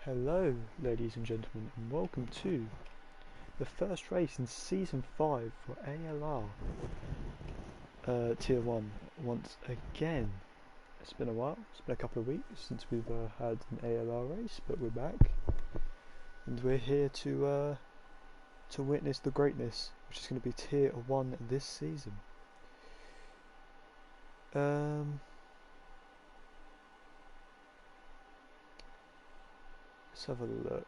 Hello ladies and gentlemen, and welcome to the first race in Season 5 for ALR Tier 1 once again. It's been a while, it's been a couple of weeks since we've had an ALR race, but we're back and we're here to witness the greatness which is going to be Tier 1 this season. Let's have a look.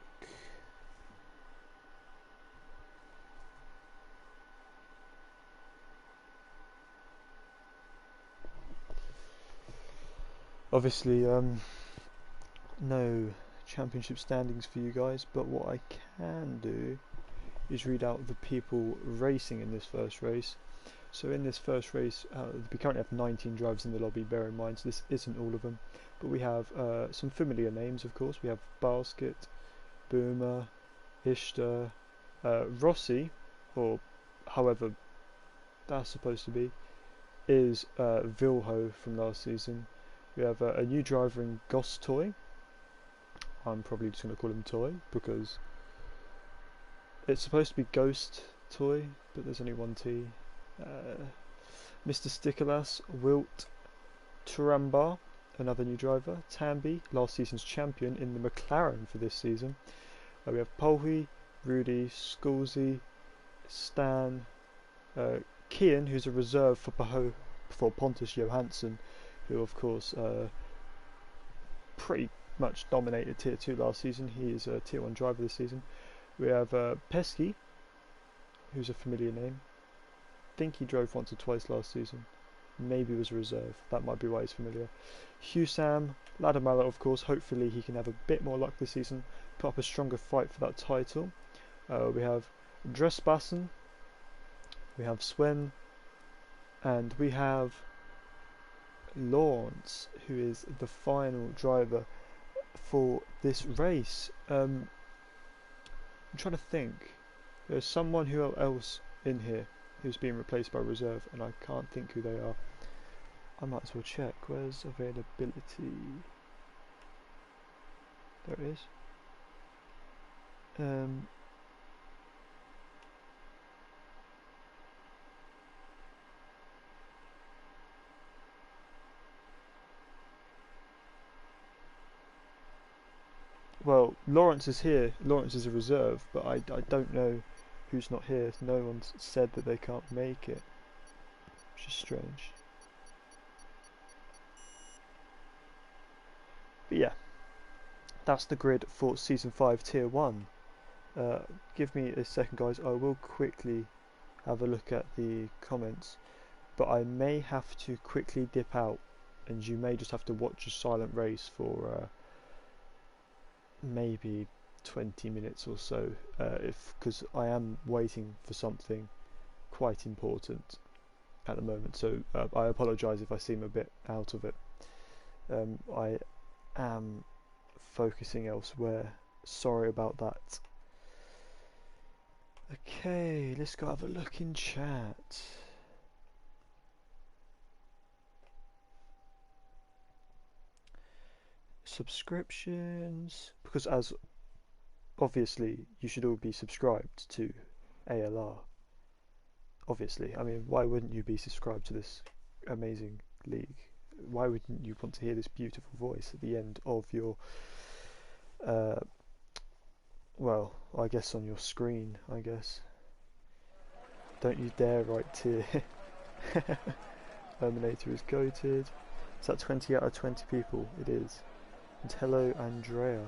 Obviously, no championship standings for you guys, but what I can do is read out the people racing in this first race. So in this first race, we currently have 19 drivers in the lobby, bear in mind, so this isn't all of them. But we have some familiar names, of course. We have Basket, Boomer, Ishtar, Rossi, or however that's supposed to be, is Vilho from last season. We have a new driver in Ghost Toy. I'm probably just going to call him Toy because it's supposed to be Ghost Toy, but there's only one T. Mr. Stickerlass, Wilt, Turambar, another new driver, Tambi, last season's champion in the McLaren for this season. We have Polhi, Rudy, Skulzy, Stan, Kian, who's a reserve for Pontus Johansson, who of course pretty much dominated Tier 2 last season. He is a Tier 1 driver this season. We have Pesky, who's a familiar name. I think he drove once or twice last season. Maybe was a reserve. That might be why he's familiar. Husam, Ladamala, of course. Hopefully he can have a bit more luck this season. Put up a stronger fight for that title. We have Dressbassen. We have Swen. And we have Lawrence, who is the final driver for this race. I'm trying to think. There's someone who else in here who's being replaced by reserve, and I can't think who they are. I might as well check. Where's availability? There it is. Well, Lawrence is here. Lawrence is a reserve, but I don't know who's not here. No one's said that they can't make it, which is strange. But yeah, that's the grid for Season 5 Tier 1. Give me a second, guys. I will quickly have a look at the comments, but I may have to quickly dip out, and you may just have to watch a silent race for maybe 20 minutes or so, because I am waiting for something quite important at the moment, so I apologise if I seem a bit out of it. I am focusing elsewhere, sorry about that. Okay, let's go have a look in chat. Subscriptions, because as obviously you should all be subscribed to ALR. Obviously, I mean, why wouldn't you be subscribed to this amazing league? Why wouldn't you want to hear this beautiful voice at the end of your well, I guess on your screen, I guess. Don't you dare write tier. Terminator is goated. Is that 20 out of 20 people? It is. And hello, Andrea.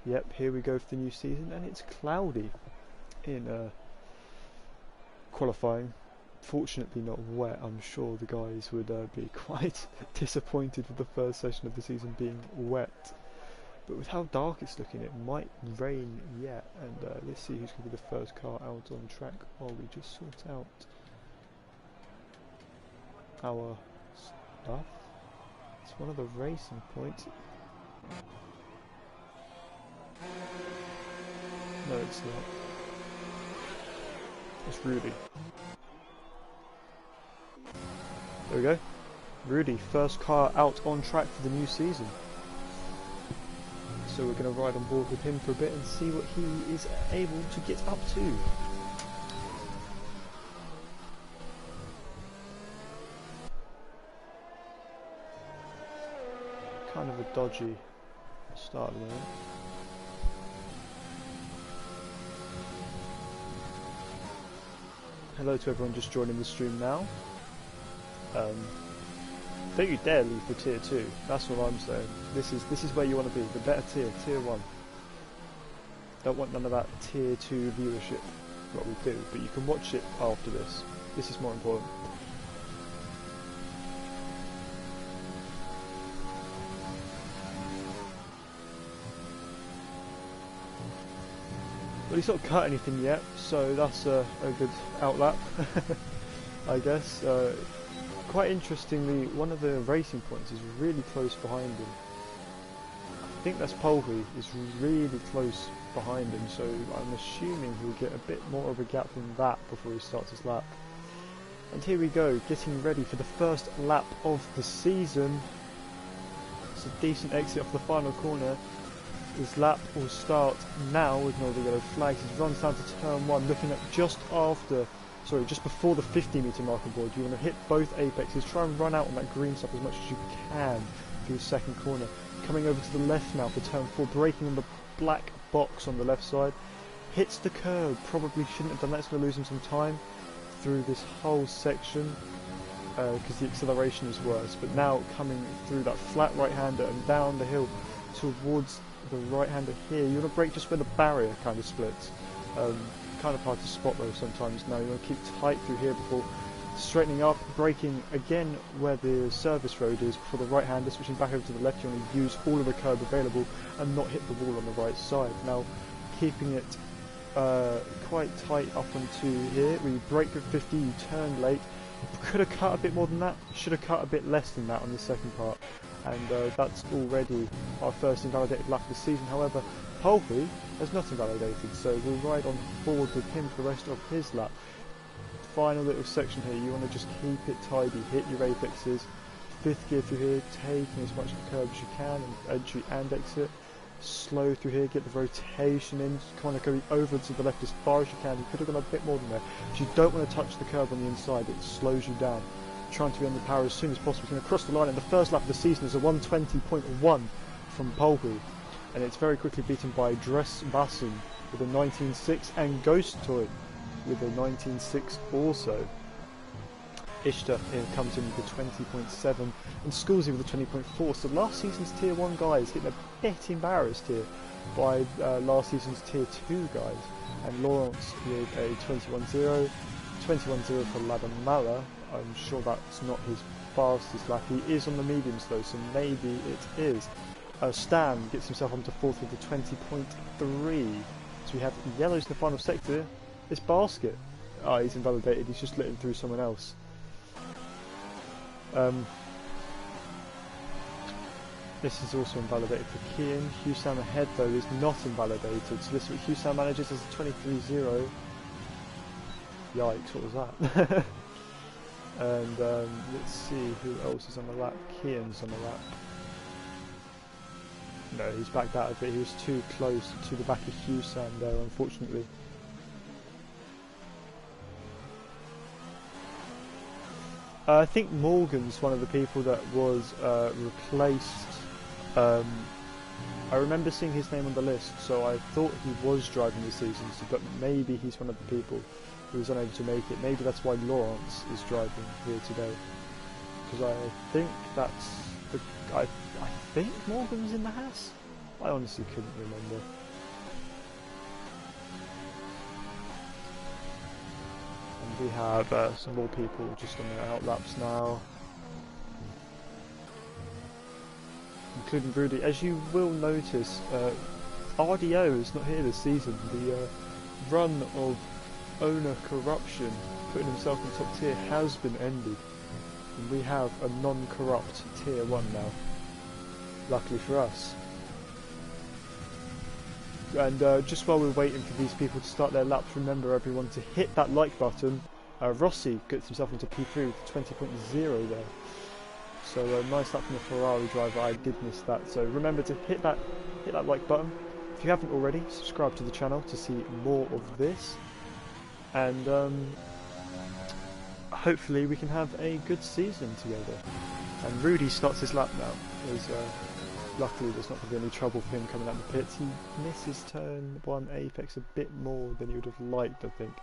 Yep, here we go for the new season, and it's cloudy in qualifying. Fortunately not wet. I'm sure the guys would be quite disappointed with the first session of the season being wet. But with how dark it's looking, it might rain yet. And let's see who's going to be the first car out on track while we just sort out our stuff. It's one of the racing points. No, it's not. It's Rudy. There we go. Rudy, first car out on track for the new season. so we're going to ride on board with him for a bit and see what he is able to get up to. Kind of a dodgy start at the moment. Hello to everyone just joining the stream now. Don't you dare leave for tier 2, that's what I'm saying. This is where you want to be, the better tier, tier 1. Don't want none of that tier 2 viewership, what we do, but you can watch it after this. This is more important. Well, he's not cut anything yet, so that's a good outlap, I guess. Quite interestingly, one of the racing points is really close behind him. I think that's Polby is really close behind him, so I'm assuming he'll get a bit more of a gap than that before he starts his lap. And here we go, getting ready for the first lap of the season. It's a decent exit off the final corner. His lap will start now with no yellow flags. He runs down to turn 1, looking at just before the 50-metre marker board. You want to hit both apexes, try and run out on that green stuff as much as you can through the second corner. Coming over to the left now for turn 4, braking on the black box on the left side. Hits the curb, probably shouldn't have done that, it's going to lose him some time through this whole section because the acceleration is worse. But now coming through that flat right-hander and down the hill towards the right-hander here, you want to brake just where the barrier kind of splits. Kind of hard to spot though sometimes. Now you want to keep tight through here before straightening up, braking again where the service road is before the right-hander, switching back over to the left. You want to use all of the curb available and not hit the wall on the right side. Now keeping it quite tight up onto here, we brake at 50, you turn late. Could have cut a bit more than that, should have cut a bit less than that on the second part. And that's already our first invalidated lap of the season. However, Polby has not invalidated, so we'll ride on forward with him for the rest of his lap. Final little section here, you want to just keep it tidy, hit your apexes, 5th gear through here, taking as much of the curb as you can, and entry and exit. Slow through here, get the rotation in, kind of go over to the left as far as you can. You could have gone a bit more than that, but you don't want to touch the curb on the inside, it slows you down. Trying to be on the power as soon as possible. He's going to cross the line, and the first lap of the season is a 120.1 from Polby, and it's very quickly beaten by Dress Basson with a 19.6 and Ghost Toy with a 19.6 also. Ishtar comes in with a 20.7 and Scoolsy with a 20.4. So last season's tier 1 guys getting a bit embarrassed here by last season's tier 2 guys, and Lawrence with a 21.0, 21.0 for Ladamala. I'm sure that's not his fastest lap. He is on the mediums though, so maybe it is. Stan gets himself onto 4th with a 20.3. So we have yellows in the final sector. It's Basket. Ah, he's invalidated. He's just letting through someone else. This is also invalidated for Kian. Husam ahead though is not invalidated. So this is what Husam manages as a 23.0. Yikes, what was that? And let's see who else is on the lap. Kian's on the lap. No, he's backed out of it. He was too close to the back of Husam there, unfortunately. I think Morgan's one of the people that was replaced. I remember seeing his name on the list, so I thought he was driving this season, but maybe he's one of the people who was unable to make it. Maybe that's why Lawrence is driving here today, because I think that's the I think Morgan's in the house. I honestly couldn't remember. And we have some more people just on their outlaps now, including Rudy. As you will notice, RDO is not here this season. The run of owner corruption, putting himself in top tier, has been ended, and we have a non-corrupt tier 1 now, luckily for us. And just while we're waiting for these people to start their laps, remember everyone to hit that like button. Rossi gets himself into P3 with 20.0 there, so a nice lap from the Ferrari driver. I did miss that, so remember to hit that hit that like button. If you haven't already, subscribe to the channel to see more of this. And hopefully we can have a good season together. And Rudy starts his lap now. Luckily there's not going to be any trouble for him coming out the pits. He misses turn 1 apex a bit more than he would have liked, I think.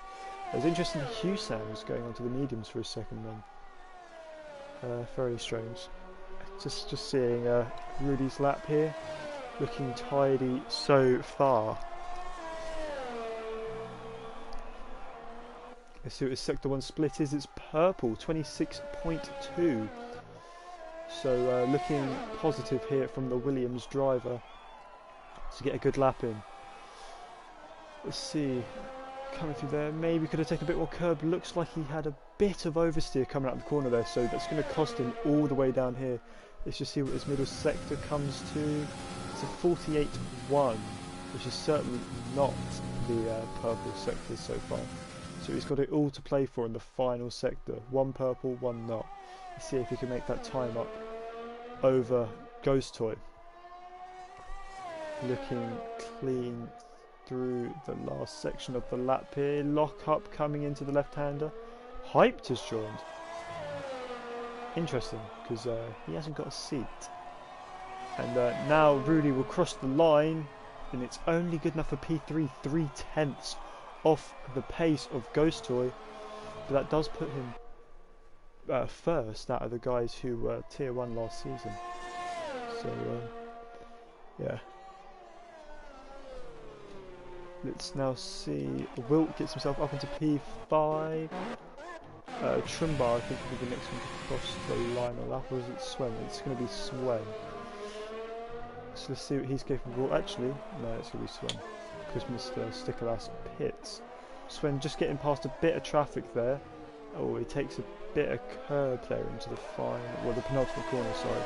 It was interesting that Husam was going onto the mediums for a second then. Very strange. Just seeing Rudy's lap here, looking tidy so far. Let's see what his sector 1 split is. It's purple, 26.2. So looking positive here from the Williams driver to get a good lap in. Let's see, coming through there, maybe could have taken a bit more curb. Looks like he had a bit of oversteer coming out of the corner there, so that's going to cost him all the way down here. Let's just see what his middle sector comes to. It's a 48.1, which is certainly not the purple sector so far. So he's got it all to play for in the final sector. 1 purple, 1 not. Let's see if he can make that time up over Ghost Toy. Looking clean through the last section of the lap here. Lock up coming into the left-hander. Hyped has joined. Interesting, because he hasn't got a seat. And now Rudy will cross the line, and it's only good enough for P3, 3/10 off the pace of Ghost Toy. But that does put him first out of the guys who were tier 1 last season. So yeah. Let's now see. Wilt gets himself up into P5. Trimbar, I think, will be the next one to cross the line on that. Or is it Swen? It's going to be Swen. So let's see what he's capable of. Actually, no, it's going to be Swen. Because Mr. Sticklass pits. Swen just getting past a bit of traffic there. Oh, he takes a bit of curb there into the final, well, the penultimate corner, sorry.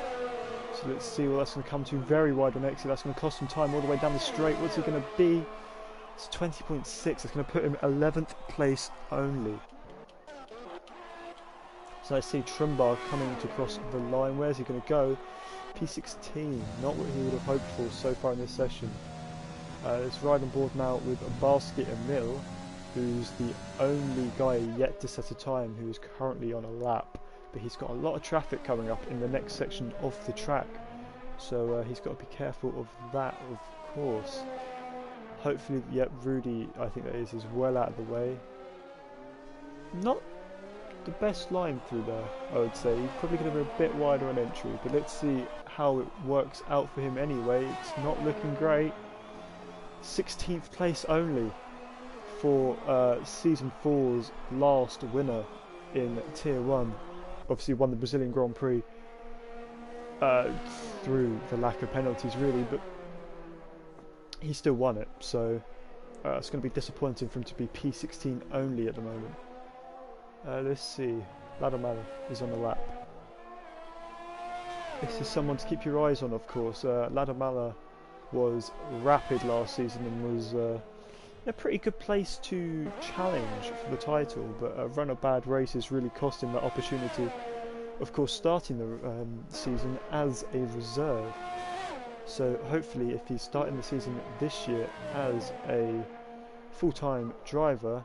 So let's see what that's going to come to. Very wide on exit. That's going to cost him time all the way down the straight. What's he going to be? It's 20.6. That's going to put him 11th place only. So I see Trimbar coming to cross the line. Where's he going to go? P16. Not what he would have hoped for so far in this session. Let's ride on board now with Basket and Mill, who's the only guy yet to set a time who is currently on a lap. But he's got a lot of traffic coming up in the next section of the track. So he's got to be careful of that, of course. Hopefully, yep, Rudy, I think that is well out of the way. Not the best line through there, I would say. He's probably going to be a bit wider on entry, but let's see how it works out for him anyway. It's not looking great. 16th place only for Season 4's last winner in Tier 1. Obviously won the Brazilian Grand Prix through the lack of penalties, really, but he still won it, so it's going to be disappointing for him to be P16 only at the moment. Let's see, Ladamala is on the lap. This is someone to keep your eyes on, of course. Ladamala was rapid last season and was a pretty good place to challenge for the title, but a run of bad races really cost him that opportunity. Of course, starting the season as a reserve. So hopefully, if he's starting the season this year as a full-time driver,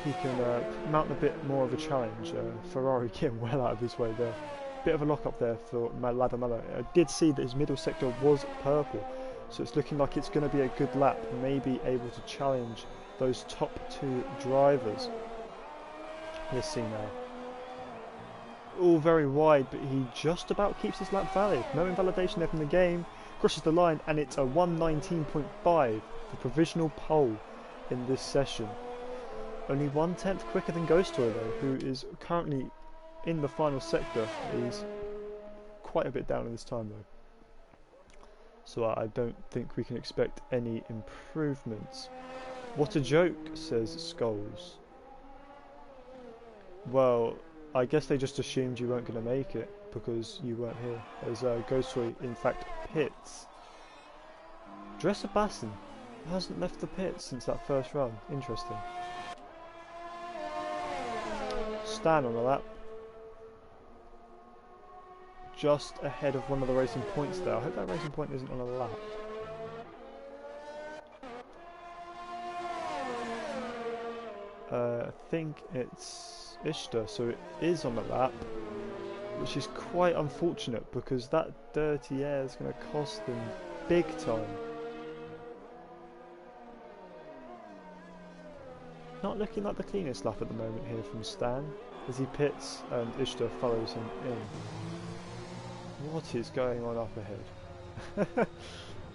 he can mount a bit more of a challenge. Ferrari getting well out of his way there. Bit of a lock-up there for Ladamala. I did see that his middle sector was purple, so it's looking like it's going to be a good lap, maybe able to challenge those top 2 drivers. Let's see now. All very wide, but he just about keeps his lap valid. No invalidation there from the game. Crosses the line, and it's a 119.5 for provisional pole in this session. Only 1/10 quicker than Ghost Toy though, who is currently in the final sector. He's quite a bit down in this time though. So I don't think we can expect any improvements. What a joke, says Skulls. Well, I guess they just assumed you weren't going to make it because you weren't here. As Ghost Toy in fact pits. Dresser Bassin hasn't left the pits since that first run. Interesting. Stan on the lap. just ahead of one of the racing points there. I hope that racing point isn't on a lap. I think it's Ishtar, so it is on a lap, which is quite unfortunate because that dirty air is going to cost them big time. Not looking like the cleanest lap at the moment here from Stan, as he pits and Ishtar follows him in. What is going on up ahead?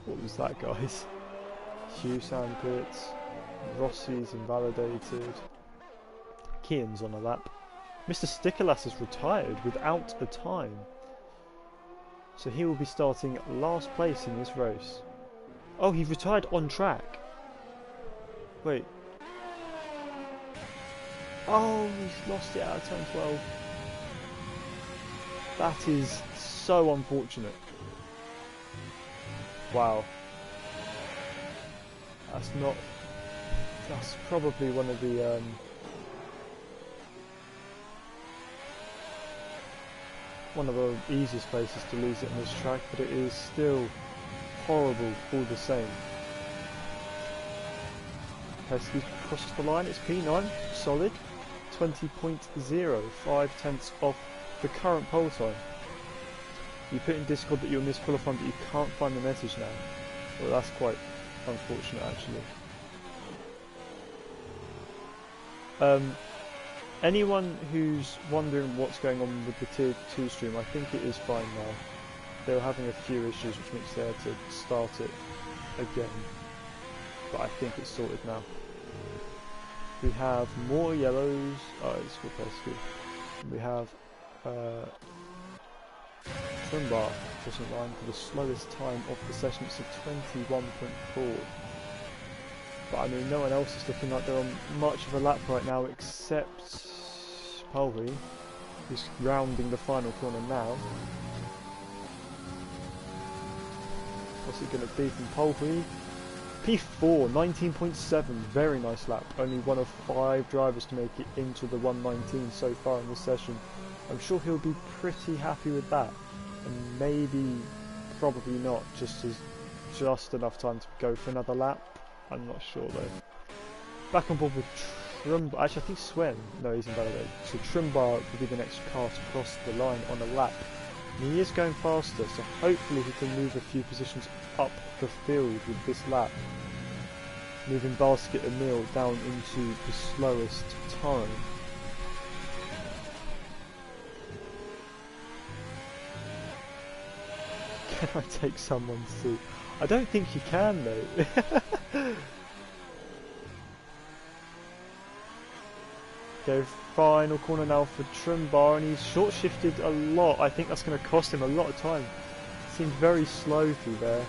What was that, guys? Hugh pits, Rossi's invalidated, Kian's on a lap. Mr. Stickerlass is retired without a time, so he will be starting last place in this race. Oh, he retired on track. Wait. Oh, he's lost it out of turn 12. That is so unfortunate. Wow. That's probably one of the easiest places to lose it on this track, but it is still horrible all the same. Pesky crosses the line, it's P9, solid, 20.0, 5 tenths off the current pole time. You put in Discord that you're misqualifying, but you can't find the message now. Well, that's quite unfortunate, actually. Anyone who's wondering what's going on with the Tier 2 stream, I think it is fine now. They were having a few issues, which means they had to start it again. But I think it's sorted now. We have more yellows. Oh, it's for Pesky. We have Trimbar crossing line for the slowest time of the session. It's a 21.4. But I mean, no one else is looking like they're on much of a lap right now except Pulvey, who's rounding the final corner now. What's it going to be from Pulvey? P4, 19.7, very nice lap. Only one of 5 drivers to make it into the 119 so far in this session. I'm sure he'll be pretty happy with that. And maybe, probably not, just enough time to go for another lap. I'm not sure though. Back on board with Trimbar. Actually, I think Swen. No, he's invalidated. So Trimbar will be the next car to cross the line on a lap. And he is going faster, so hopefully he can move a few positions up the field with this lap. Moving Basket and Meal down into the slowest time. Can I take someone's seat? I don't think you can though. Okay, final corner now for Trimbar, and he's short shifted a lot. I think that's going to cost him a lot of time. Seemed very slow through there.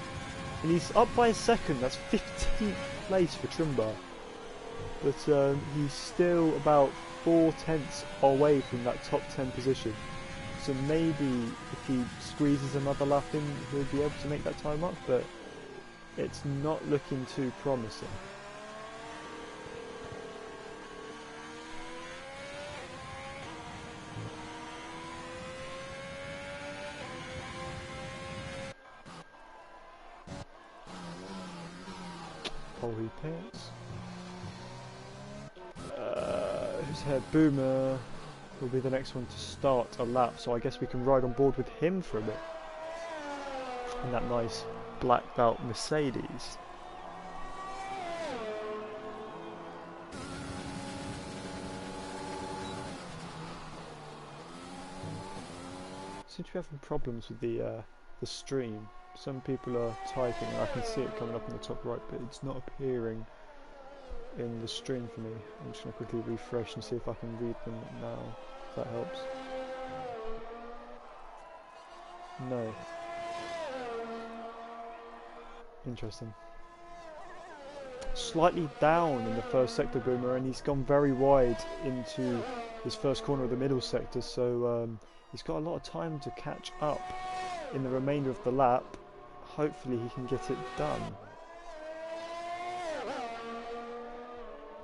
And he's up by a second, that's 15th place for Trimbar. But he's still about 4 tenths away from that top 10 position. So maybe if he squeezes another lap in, he'll be able to make that time up, but it's not looking too promising. Holy pits. Who's here? Boomer will be the next one to start a lap, so I guess we can ride on board with him for a bit. In that nice blacked out Mercedes. Seem to be having problems with the stream. Some people are typing and I can see it coming up in the top right, but it's not appearing in the stream for me. I'm just going to quickly refresh and see if I can read them now, if that helps. No. Interesting. Slightly down in the first sector, Boomer, and he's gone very wide into his first corner of the middle sector, so he's got a lot of time to catch up in the remainder of the lap. Hopefully he can get it done.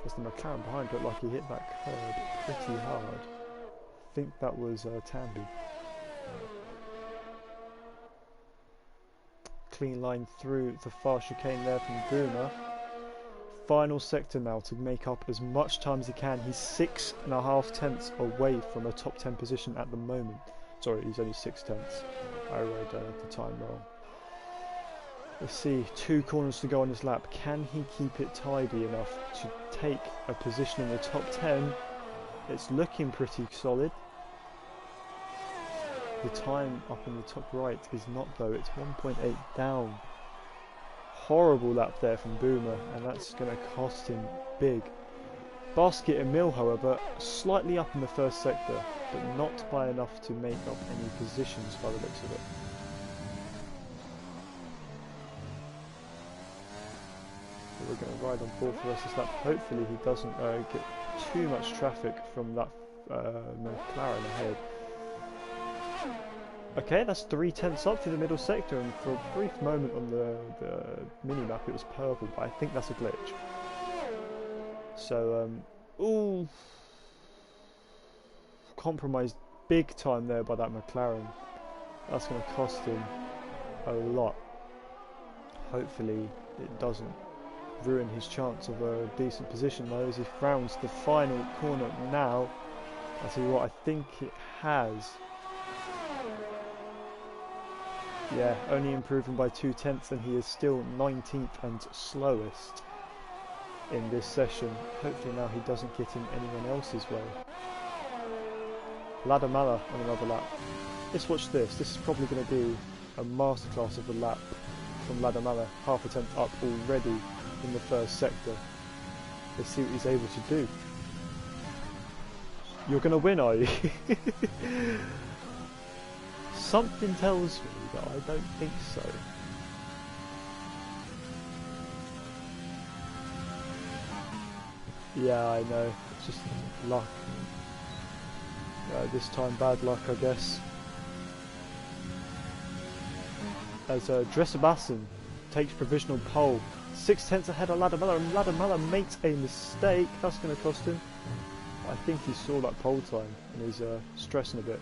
As the McLaren behind looked like he hit that curb pretty hard. I think that was Tambi. clean line through the far chicane there from Boomer. Final sector now to make up as much time as he can. He's 6.5 tenths away from a top 10 position at the moment. Sorry, he's only 6 tenths. I read the time wrong. Let's see, 2 corners to go on this lap. Can he keep it tidy enough to take a position in the top 10? It's looking pretty solid. The time up in the top right is not though, it's 1.8 down. Horrible lap there from Boomer, and that's going to cost him big. Basket and Mill, however, slightly up in the first sector, but not by enough to make up any positions by the looks of it. So we're going to ride on 4 for the rest of this lap. Hopefully he doesn't get too much traffic from that McLaren ahead. Okay, that's 3 tenths up through the middle sector, and for a brief moment on the mini-map it was purple, but I think that's a glitch. So, ooh, compromised big time there by that McLaren. That's going to cost him a lot. Hopefully it doesn't ruin his chance of a decent position though, as he rounds the final corner now. I'll tell you what, I think it has. Yeah, only improving by 2 tenths, and he is still 19th and slowest in this session. Hopefully now he doesn't get in anyone else's way. Ladamala on another lap. Let's watch this. This is probably going to be a masterclass of a lap from Ladamala. Half a tenth up already in the first sector. Let's see what he's able to do. You're going to win, are you? Something tells me that I don't think so. Yeah, I know. It's just luck. This time bad luck, I guess. As Dresser-Basson takes provisional pole. 6 tenths ahead of Ladamala, and Ladamala makes a mistake. That's going to cost him. I think he saw that pole time and is stressing a bit.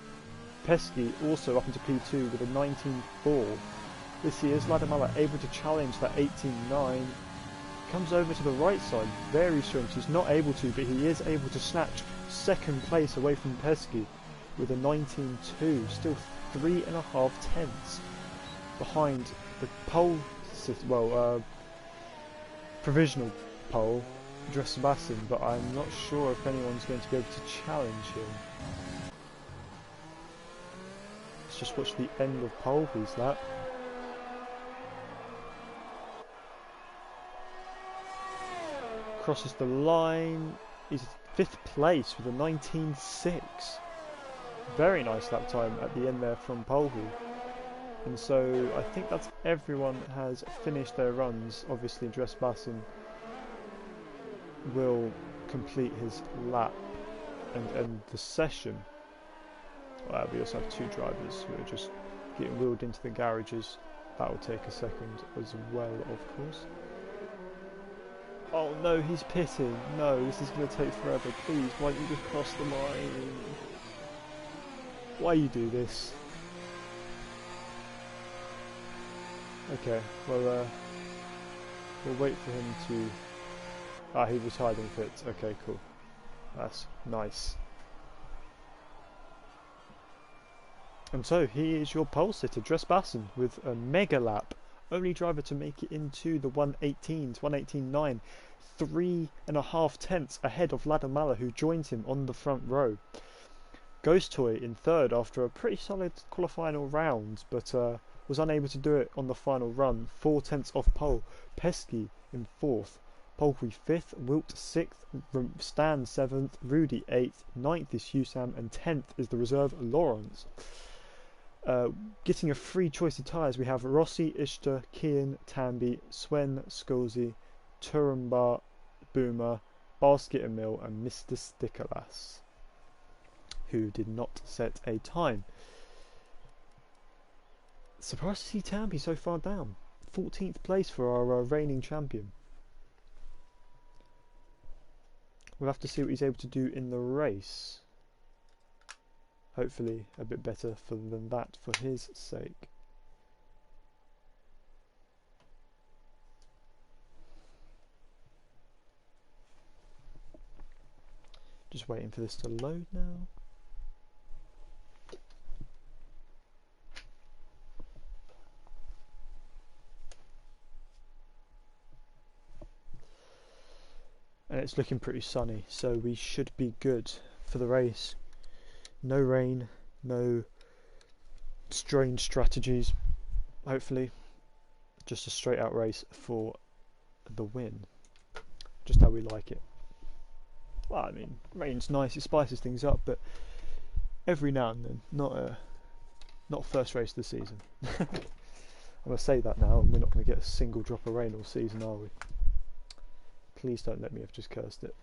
Pesky also up into P2 with a 19.4. This year is Ladamala able to challenge that 18.9. Comes over to the right side, very strange. He's not able to, but he is able to snatch second place away from Pesky with a 19.2. Still 3.5 tenths behind the pole, provisional pole, Dresser-Basson, but I'm not sure if anyone's going to be able to challenge him. Let's just watch the end of pole, please, that. Crosses the line. He's 5th place with a 19.6. Very nice lap time at the end there from pole. And so I think that's everyone has finished their runs. Obviously Dresser-Basson will complete his lap and end the session. We also have 2 drivers who are just getting wheeled into the garages. That will take a second as well, of course. Oh no, he's pitting. No, this is going to take forever. Please, why don't you just cross the line? Why you do this? Okay, well, we'll wait for him to... Ah, he retired in pits. Okay, cool. That's nice. And so, he is your pole sitter, Dresser-Basson, with a mega lap. Only driver to make it into the 118s, 118.9. 3.5 tenths ahead of Ladamala, who joins him on the front row. Ghost Toy in 3rd after a pretty solid qualifying round, but was unable to do it on the final run. 4 tenths off pole. Pesky in 4th. Polky 5th. Wilt 6th. Stan 7th. Rudy 8th. 9th is Husam, and 10th is the reserve Lawrence. Getting a free choice of tyres, we have Rossi, Ishtar, Kian, Tambi, Swen, Skolzy, Turumba, Boomer, Basket and Mill, and Mr. Stickerlass, who did not set a time. Surprised to see Tambi so far down. 14th place for our reigning champion. We'll have to see what he's able to do in the race. Hopefully a bit better than that for his sake. Just waiting for this to load now. And it's looking pretty sunny, so we should be good for the race. No rain, no strange strategies, hopefully. Just a straight out race for the win. Just how we like it. Well, I mean, rain's nice, it spices things up, but every now and then, not first race of the season. I'm going to say that now, and we're not going to get a single drop of rain all season, are we? Please don't let me have just cursed it.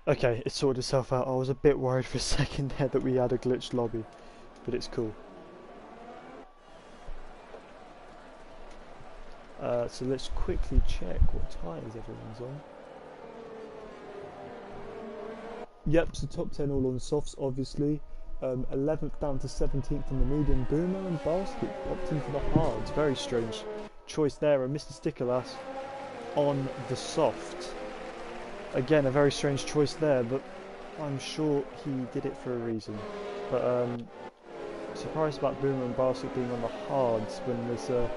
Okay, it sorted itself out. I was a bit worried for a second there that we had a glitched lobby, but it's cool. So let's quickly check what tyres everyone's on. Yep, so top 10 all on softs, obviously. 11th down to 17th on the medium. Boomer and Basket opting for the hards. Very strange choice there. And Mr. Stickerlass on the soft. Again, a very strange choice there, but I'm sure he did it for a reason. But surprised about Boomer and Basket being on the hards when there's a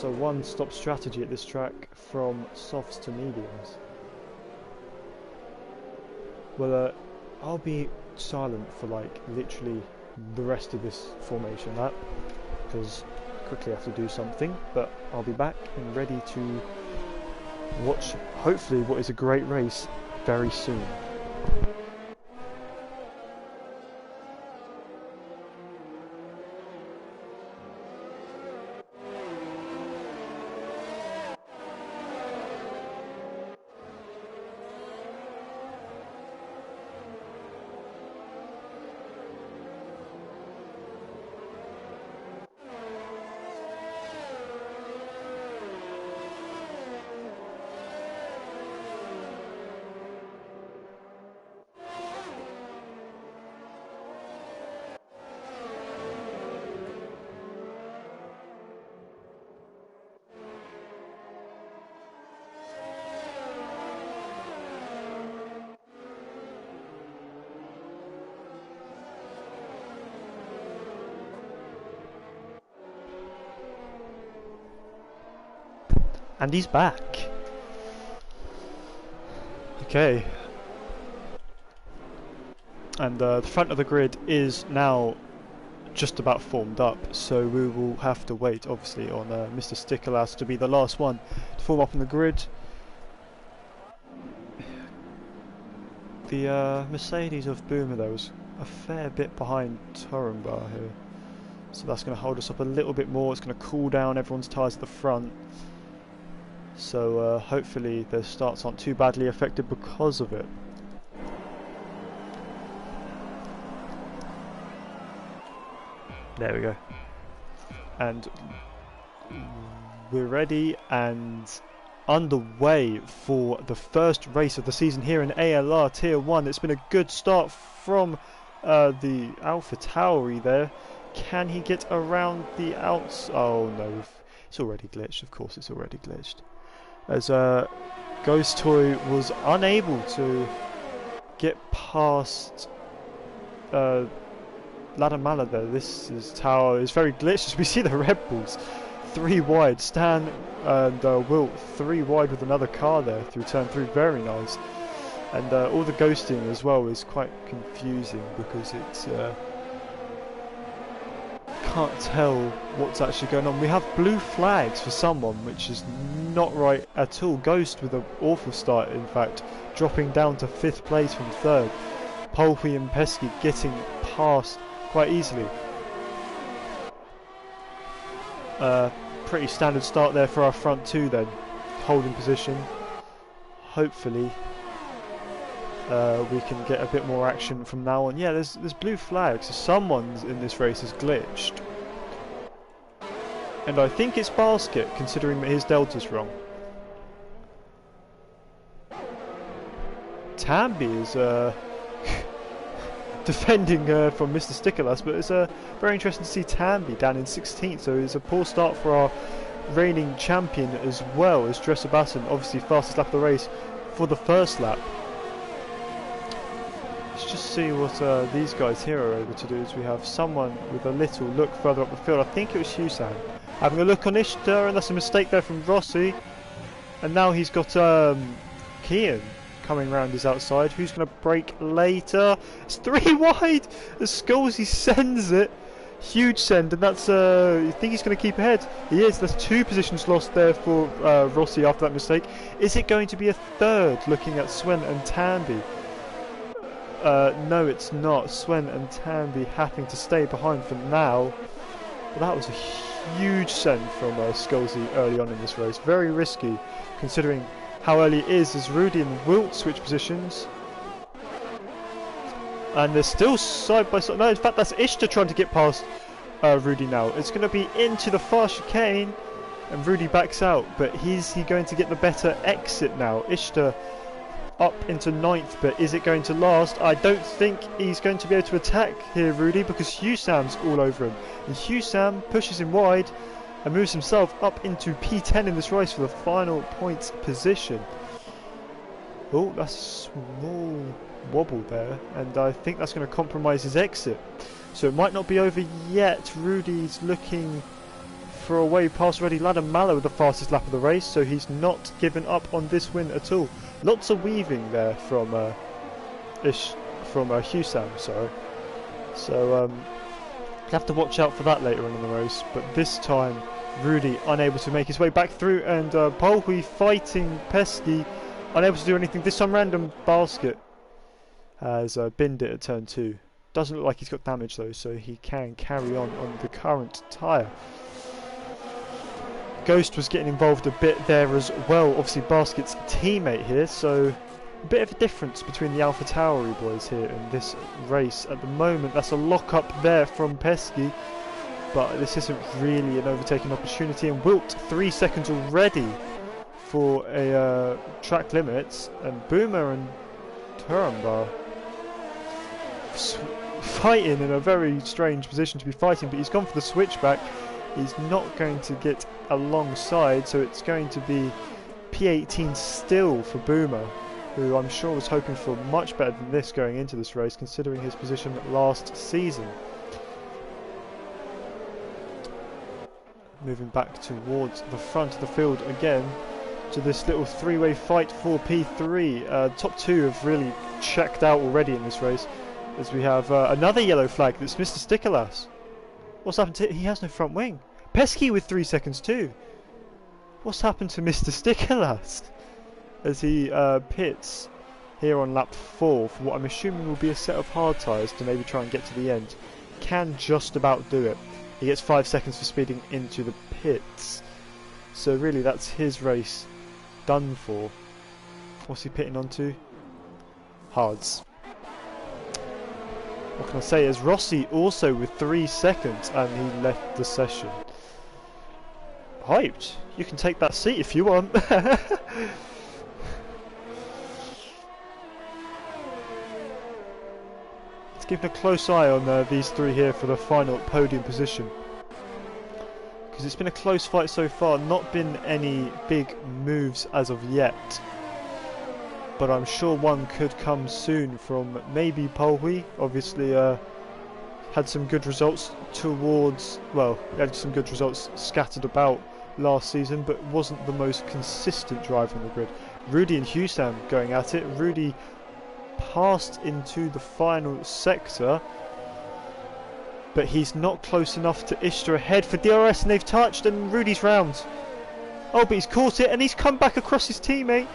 one-stop strategy at this track from softs to mediums. Well, I'll be silent for like literally the rest of this formation lap because I quickly have to do something, but I'll be back and ready to watch hopefully what is a great race very soon. And he's back. Okay. And the front of the grid is now just about formed up, so we will have to wait, obviously, on Mr. Stickerlass to be the last one to form up on the grid. The Mercedes of Boomer, though, is a fair bit behind Turrenbar here, so that's going to hold us up a little bit more. It's going to cool down everyone's tyres at the front. So hopefully their starts aren't too badly affected because of it. There we go. And we're ready and underway for the first race of the season here in ALR Tier 1. It's been a good start from the Alpha Tauri there. Can he get around the outs? Oh no, it's already glitched. Of course it's already glitched. As Ghost Toy was unable to get past Ladamala there. This is tower is very glitched as we see the Red Bulls 3 wide. Stan and Wilt 3 wide with another car there through turn 3. Very nice. And all the ghosting as well is quite confusing because it's can't tell what's actually going on. We have blue flags for someone, which is not right at all. Ghost with an awful start, in fact, dropping down to 5th place from 3rd. Polpy and Pesky getting past quite easily. Pretty standard start there for our front two then. Holding position. Hopefully we can get a bit more action from now on. Yeah, there's blue flags. So someone in this race is glitched. And I think it's Basket, considering that his delta's wrong. Tambi is defending from Mr. Stickerlass, but it's very interesting to see Tanby down in 16th, so it's a poor start for our reigning champion as well as Dresser Batten, obviously fastest lap of the race for the first lap. Let's just see what these guys here are able to do. As we have someone with a little look further up the field. I think it was Husam having a look on Ishtar, and that's a mistake there from Rossi. And now he's got Kian coming round his outside. Who's going to brake later? It's 3 wide as Scalzi sends it. Huge send, and that's you think he's going to keep ahead. He is. There's 2 positions lost there for Rossi after that mistake. Is it going to be a third looking at Swen and Tanby? No, it's not. Swen and Tanby having to stay behind for now. But that was a huge send from Scalzi early on in this race. Very risky considering how early it is, as Rudy and Wilt switch positions. And they're still side by side. No, in fact, that's Ishtar trying to get past Rudy now. It's going to be into the fast chicane, and Rudy backs out. But is he going to get the better exit now? Ishtar up into 9th, but is it going to last? I don't think he's going to be able to attack here, Rudy, because Husam's all over him. And Husam pushes him wide and moves himself up into P10 in this race for the final points position. Oh, that's a small wobble there, and I think that's going to compromise his exit. So it might not be over yet. Rudy's looking for a way past Reddy Ladder-Mallow with the fastest lap of the race, so he's not given up on this win at all. Lots of weaving there from Husam, sorry. So you have to watch out for that later on in the race. But this time, Rudy unable to make his way back through, and Polhui fighting Pesky, unable to do anything. This time, Random Basket has binned it at turn 2. Doesn't look like he's got damage though, so he can carry on the current tyre. Ghost was getting involved a bit there as well, obviously Basket's teammate here, so a bit of a difference between the Alpha Tauri boys here in this race at the moment. That's a lock up there from Pesky, but this isn't really an overtaking opportunity, and Wilt 3 seconds already for a track limits, and Boomer and Turumbar fighting in a very strange position to be fighting, but he's gone for the switchback. He's not going to get alongside, so it's going to be P18 still for Boomer, who I'm sure was hoping for much better than this going into this race, considering his position last season. Moving back towards the front of the field again to this little 3-way fight for P3. Top 2 have really checked out already in this race, as we have another yellow flag. That's Mr. Stickerlass. What's happened to... he has no front wing. Pesky with 3 seconds too. What's happened to Mr. Stickerlass? As he pits here on lap 4 for what I'm assuming will be a set of hard tyres to maybe try and get to the end. Can just about do it. He gets 5 seconds for speeding into the pits. So really that's his race done for. What's he pitting onto? Hards. What can I say, is Rossi also with 3 seconds, and he left the session. Hyped. You can take that seat if you want. Let's keep a close eye on these 3 here for the final podium position, because it's been a close fight so far, not been any big moves as of yet. But I'm sure one could come soon from maybe Polhui. Obviously had some good results towards, well, had some good results scattered about last season, but wasn't the most consistent driver on the grid. Rudy and Husam going at it. Rudy passed into the final sector, but he's not close enough to Ishtar ahead for DRS, and they've touched, and Rudy's round. Oh, but he's caught it, and he's come back across his teammate.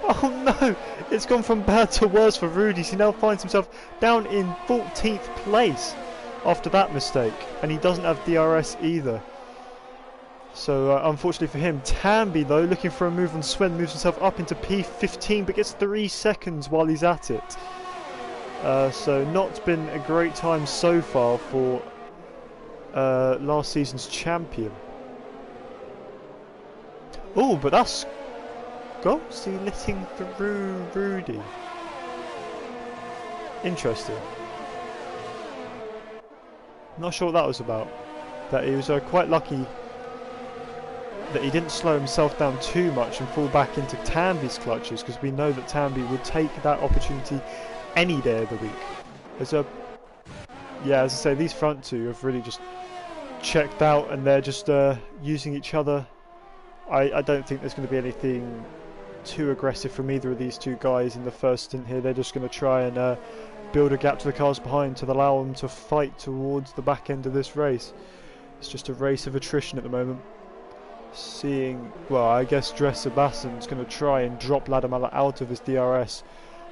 Oh no, it's gone from bad to worse for Rudy. He now finds himself down in 14th place after that mistake, and he doesn't have DRS either. So unfortunately for him, Tanby though, looking for a move on Swen, moves himself up into P15 but gets 3 seconds while he's at it. So not been a great time so far for last season's champion. Oh, but that's Ghosty letting through Rudy. Interesting. Not sure what that was about. That he was quite lucky that he didn't slow himself down too much and fall back into Tambi's clutches, because we know that Tambi would take that opportunity any day of the week. As I say, these front two have really just checked out, and they're just using each other. I don't think there's going to be anything too aggressive from either of these two guys in the first stint here. They're just going to try and build a gap to the cars behind to allow them to fight towards the back end of this race. It's just a race of attrition at the moment. Well, I guess Dres Sebastian's going to try and drop Ladamala out of his DRS,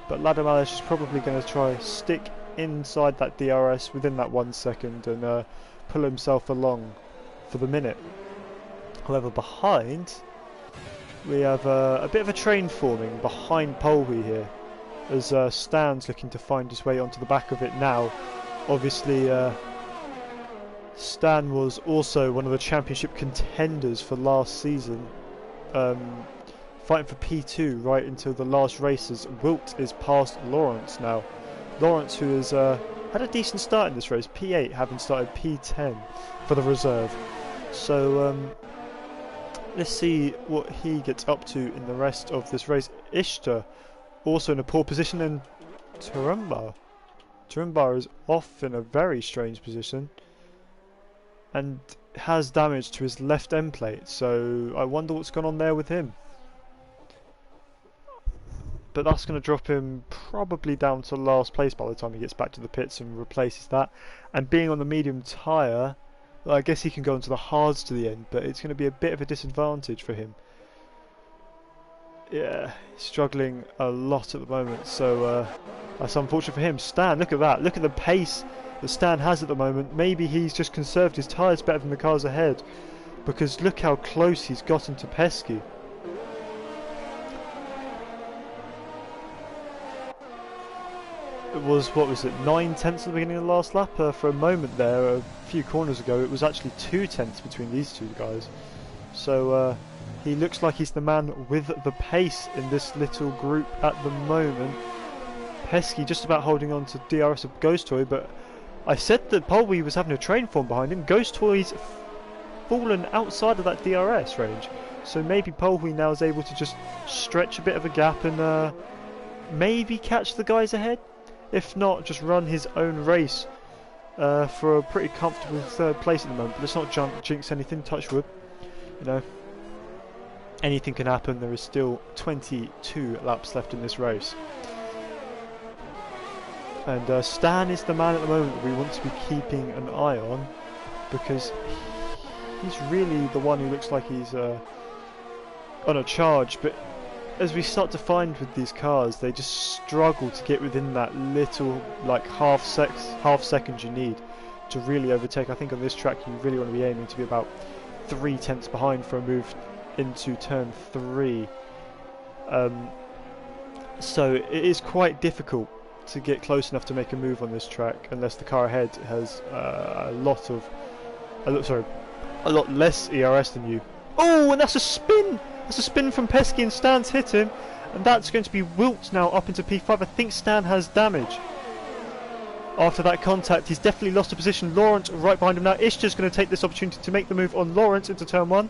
but Ladamala is probably going to try stick inside that DRS within that 1 second and pull himself along for the minute. However, behind we have a bit of a train forming behind Polwy here, as Stan's looking to find his way onto the back of it now. Obviously, Stan was also one of the championship contenders for last season, fighting for P2 right until the last races. Wilt is past Lawrence now. Lawrence, who has had a decent start in this race, P8, having started P10 for the reserve. So let's see what he gets up to in the rest of this race. Ishtar also in a poor position, and Turumbar is off in a very strange position and has damage to his left end plate, so I wonder what's gone on there with him. But that's going to drop him probably down to last place by the time he gets back to the pits and replaces that. And being on the medium tyre, well, I guess he can go into the hards to the end, but it's going to be a bit of a disadvantage for him. Yeah, he's struggling a lot at the moment, so that's unfortunate for him. Stan, look at that. Look at the pace that Stan has at the moment. Maybe he's just conserved his tyres better than the cars ahead, because look how close he's gotten to Pesky. It was, what was it, 9/10 at the beginning of the last lap? For a moment there, a few corners ago, it was actually 2/10 between these two guys. So he looks like he's the man with the pace in this little group at the moment. Pesky just about holding on to DRS of Ghost Toy, but I said that Polwy was having a train form behind him. Ghost Toy's fallen outside of that DRS range, so maybe Polwy now is able to just stretch a bit of a gap and maybe catch the guys ahead. If not, just run his own race for a pretty comfortable third place at the moment. But let's not jinx anything, touch wood. You know, anything can happen. There is still 22 laps left in this race. And Stan is the man at the moment that we want to be keeping an eye on, because he's really the one who looks like he's on a charge. But as we start to find with these cars, they just struggle to get within that little, like, half second you need to really overtake. I think on this track you really want to be aiming to be about 3/10 behind for a move into turn 3. So it is quite difficult to get close enough to make a move on this track unless the car ahead has a lot less ERS than you. Oh, and that's a spin! That's a spin from Pesky, and Stan's hit him, and that's going to be Wilt now up into P5. I think Stan has damage. After that contact, he's definitely lost a position. Lawrence right behind him now. Ishtar's going to take this opportunity to make the move on Lawrence into turn 1,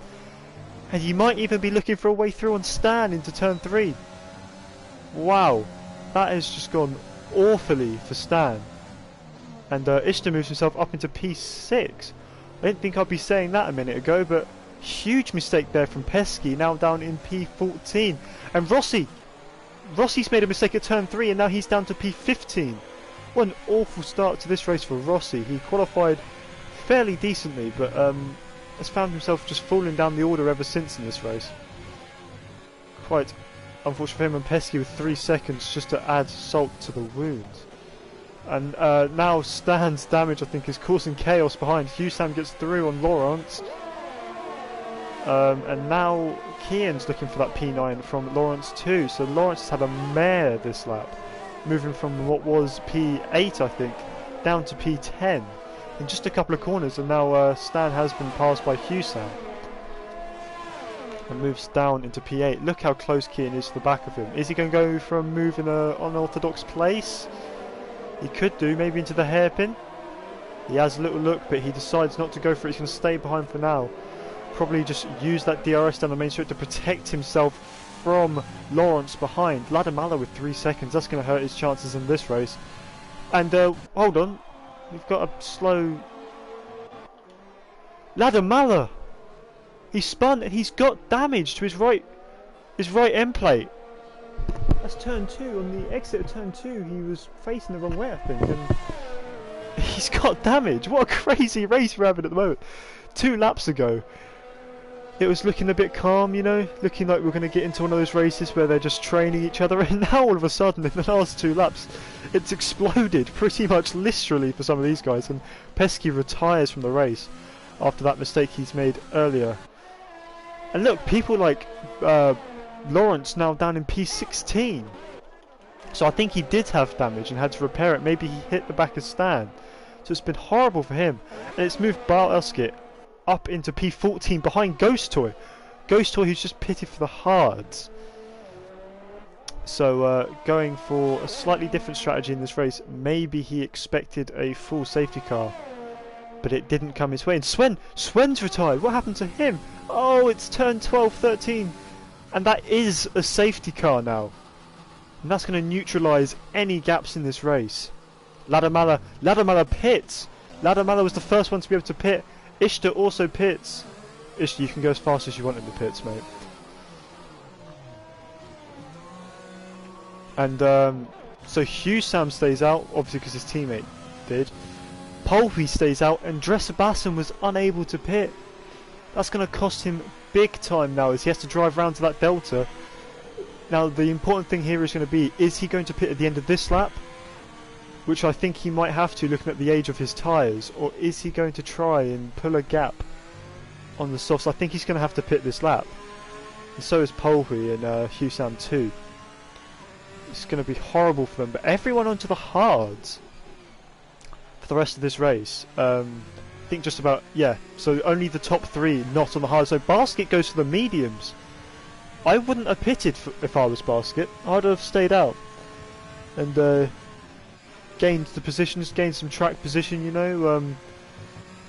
and he might even be looking for a way through on Stan into turn 3. Wow, that has just gone awfully for Stan. And Ishtar moves himself up into P6. I didn't think I'd be saying that a minute ago, but huge mistake there from Pesky, now down in P14. And Rossi's made a mistake at turn 3, and now he's down to P15. What an awful start to this race for Rossi. He qualified fairly decently, but has found himself just falling down the order ever since in this race. Quite unfortunate for him, and Pesky with 3 seconds just to add salt to the wound. And now Stan's damage, I think, is causing chaos behind. Husam gets through on Lawrence. And now Kian's looking for that P9 from Lawrence too. So Lawrence has had a mare this lap, moving from what was P8, I think, down to P10 in just a couple of corners. And now Stan has been passed by Husam and moves down into P8. Look how close Kian is to the back of him. Is he going to go for a move in an unorthodox place? He could do, maybe into the hairpin. He has a little look, but he decides not to go for it. He's going to stay behind for now. Probably just use that DRS down the main straight to protect himself from Lawrence behind. Ladamala with 3 seconds. That's going to hurt his chances in this race. And hold on. We've got a slow... Ladamala! He spun and he's got damage to his right end plate. That's turn 2. On the exit of turn 2, he was facing the wrong way, I think. And he's got damage. What a crazy race we're having at the moment. 2 laps ago, it was looking a bit calm, you know, looking like we're going to get into one of those races where they're just training each other, and now all of a sudden in the last 2 laps it's exploded pretty much literally for some of these guys, and Pesky retires from the race after that mistake he's made earlier. And look, people like Lawrence now down in P16, so I think he did have damage and had to repair it. Maybe he hit the back of stand, so it's been horrible for him. And it's moved Balskit up into P14 behind Ghost Toy. Ghost Toy, who's just pitted for the hards. So going for a slightly different strategy in this race. Maybe he expected a full safety car, but it didn't come his way. And Swen's retired. What happened to him? Oh, it's turn 12, 13. And that is a safety car now. And that's going to neutralise any gaps in this race. Ladamala pits. Ladamala was the first one to be able to pit. Ishtar also pits. Ishtar, you can go as fast as you want in the pits, mate. And so Husam stays out, obviously because his teammate did. Polwy stays out, and Dressabassen was unable to pit. That's going to cost him big time now, as he has to drive round to that delta. Now the important thing here is going to be, is he going to pit at the end of this lap? Which I think he might have to, looking at the age of his tyres. Or is he going to try and pull a gap on the softs? I think he's going to have to pit this lap. And so is Polwy and Husam too. It's going to be horrible for them. But everyone onto the hards for the rest of this race. I think just about, yeah. So only the top 3 not on the hards. So Basket goes for the mediums. I wouldn't have pitted if I was Basket. I'd have stayed out. And gained the positions, gained some track position, you know.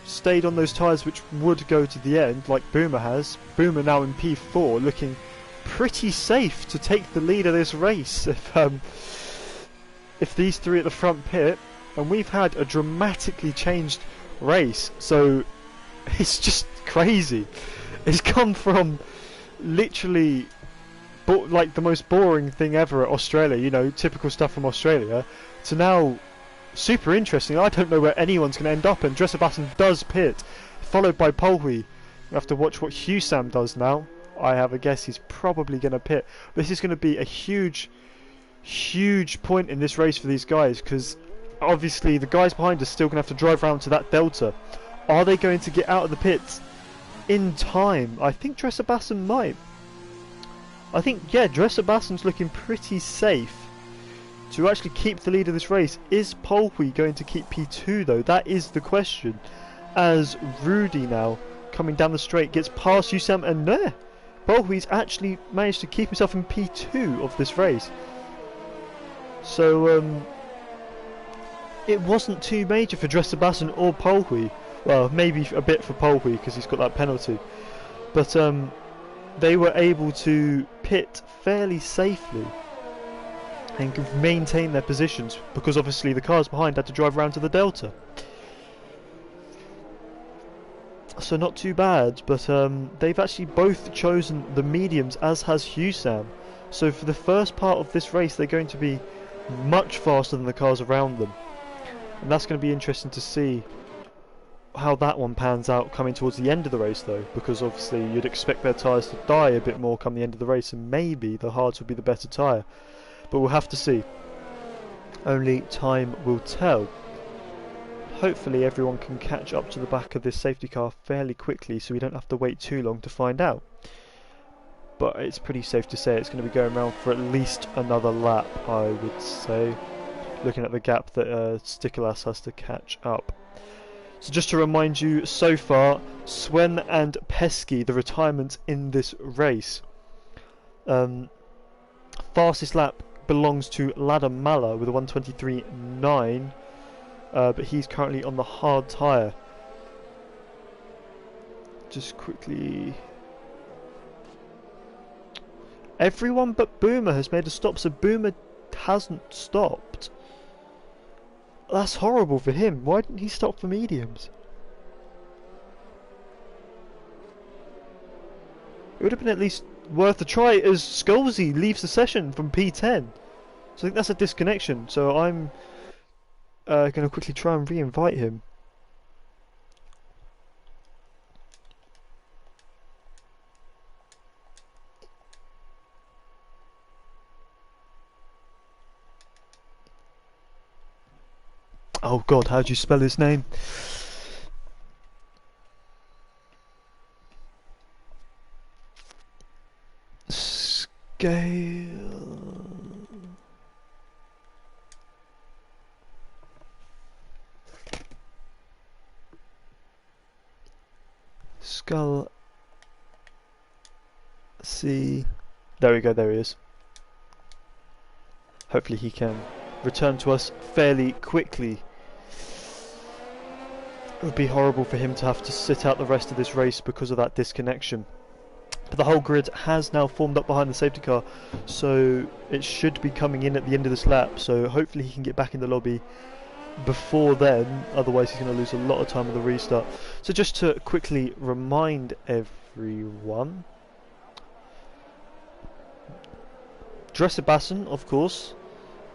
Stayed on those tyres which would go to the end, like Boomer has. Boomer now in P4, looking pretty safe to take the lead of this race if these 3 at the front pit. And we've had a dramatically changed race, so it's just crazy. It's come from literally like the most boring thing ever at Australia, you know, typical stuff from Australia, to now super interesting. I don't know where anyone's going to end up, and Dressabassen does pit, followed by Polwy. We have to watch what Husam does now. I have a guess he's probably going to pit. This is going to be a huge point in this race for these guys, because obviously the guys behind us still going to have to drive around to that delta. Are they going to get out of the pits in time? I think Dressabassen might. I think, yeah, Dressabassen's looking pretty safe to actually keep the lead of this race. Is Polwy going to keep P2 though? That is the question. As Rudy now coming down the straight gets past Husam, and there, Polwy's actually managed to keep himself in P2 of this race. So it wasn't too major for Dressabassen or Polwy. Well, maybe a bit for Polwy because he's got that penalty. But they were able to pit fairly safely and maintain their positions, because obviously the cars behind had to drive around to the delta. So not too bad, but they've actually both chosen the mediums, as has Husam. So for the first part of this race they're going to be much faster than the cars around them, and that's going to be interesting to see how that one pans out coming towards the end of the race though, because obviously you'd expect their tyres to die a bit more come the end of the race, and maybe the hards will be the better tyre, but we'll have to see. Only time will tell. Hopefully everyone can catch up to the back of this safety car fairly quickly, so we don't have to wait too long to find out. But it's pretty safe to say it's going to be going around for at least another lap, I would say, looking at the gap that Stikolas has to catch up. So just to remind you, so far, Swen and Pesky, the retirements in this race. Fastest lap belongs to Ladamala with a 1:23.9. but he's currently on the hard tyre. Just quickly... Everyone but Boomer has made a stop, so Boomer hasn't stopped. That's horrible for him. Why didn't he stop for mediums? It would have been at least worth a try as Scalzi leaves the session from P10. So I think that's a disconnection. So I'm going to quickly try and re-invite him. Oh God, how do you spell his name? Skull. See. There we go, there he is. Hopefully he can return to us fairly quickly. It would be horrible for him to have to sit out the rest of this race because of that disconnection. But the whole grid has now formed up behind the safety car, so it should be coming in at the end of this lap, so hopefully he can get back in the lobby before then, otherwise he's going to lose a lot of time with the restart. So just to quickly remind everyone, Dresser-Basson, of course,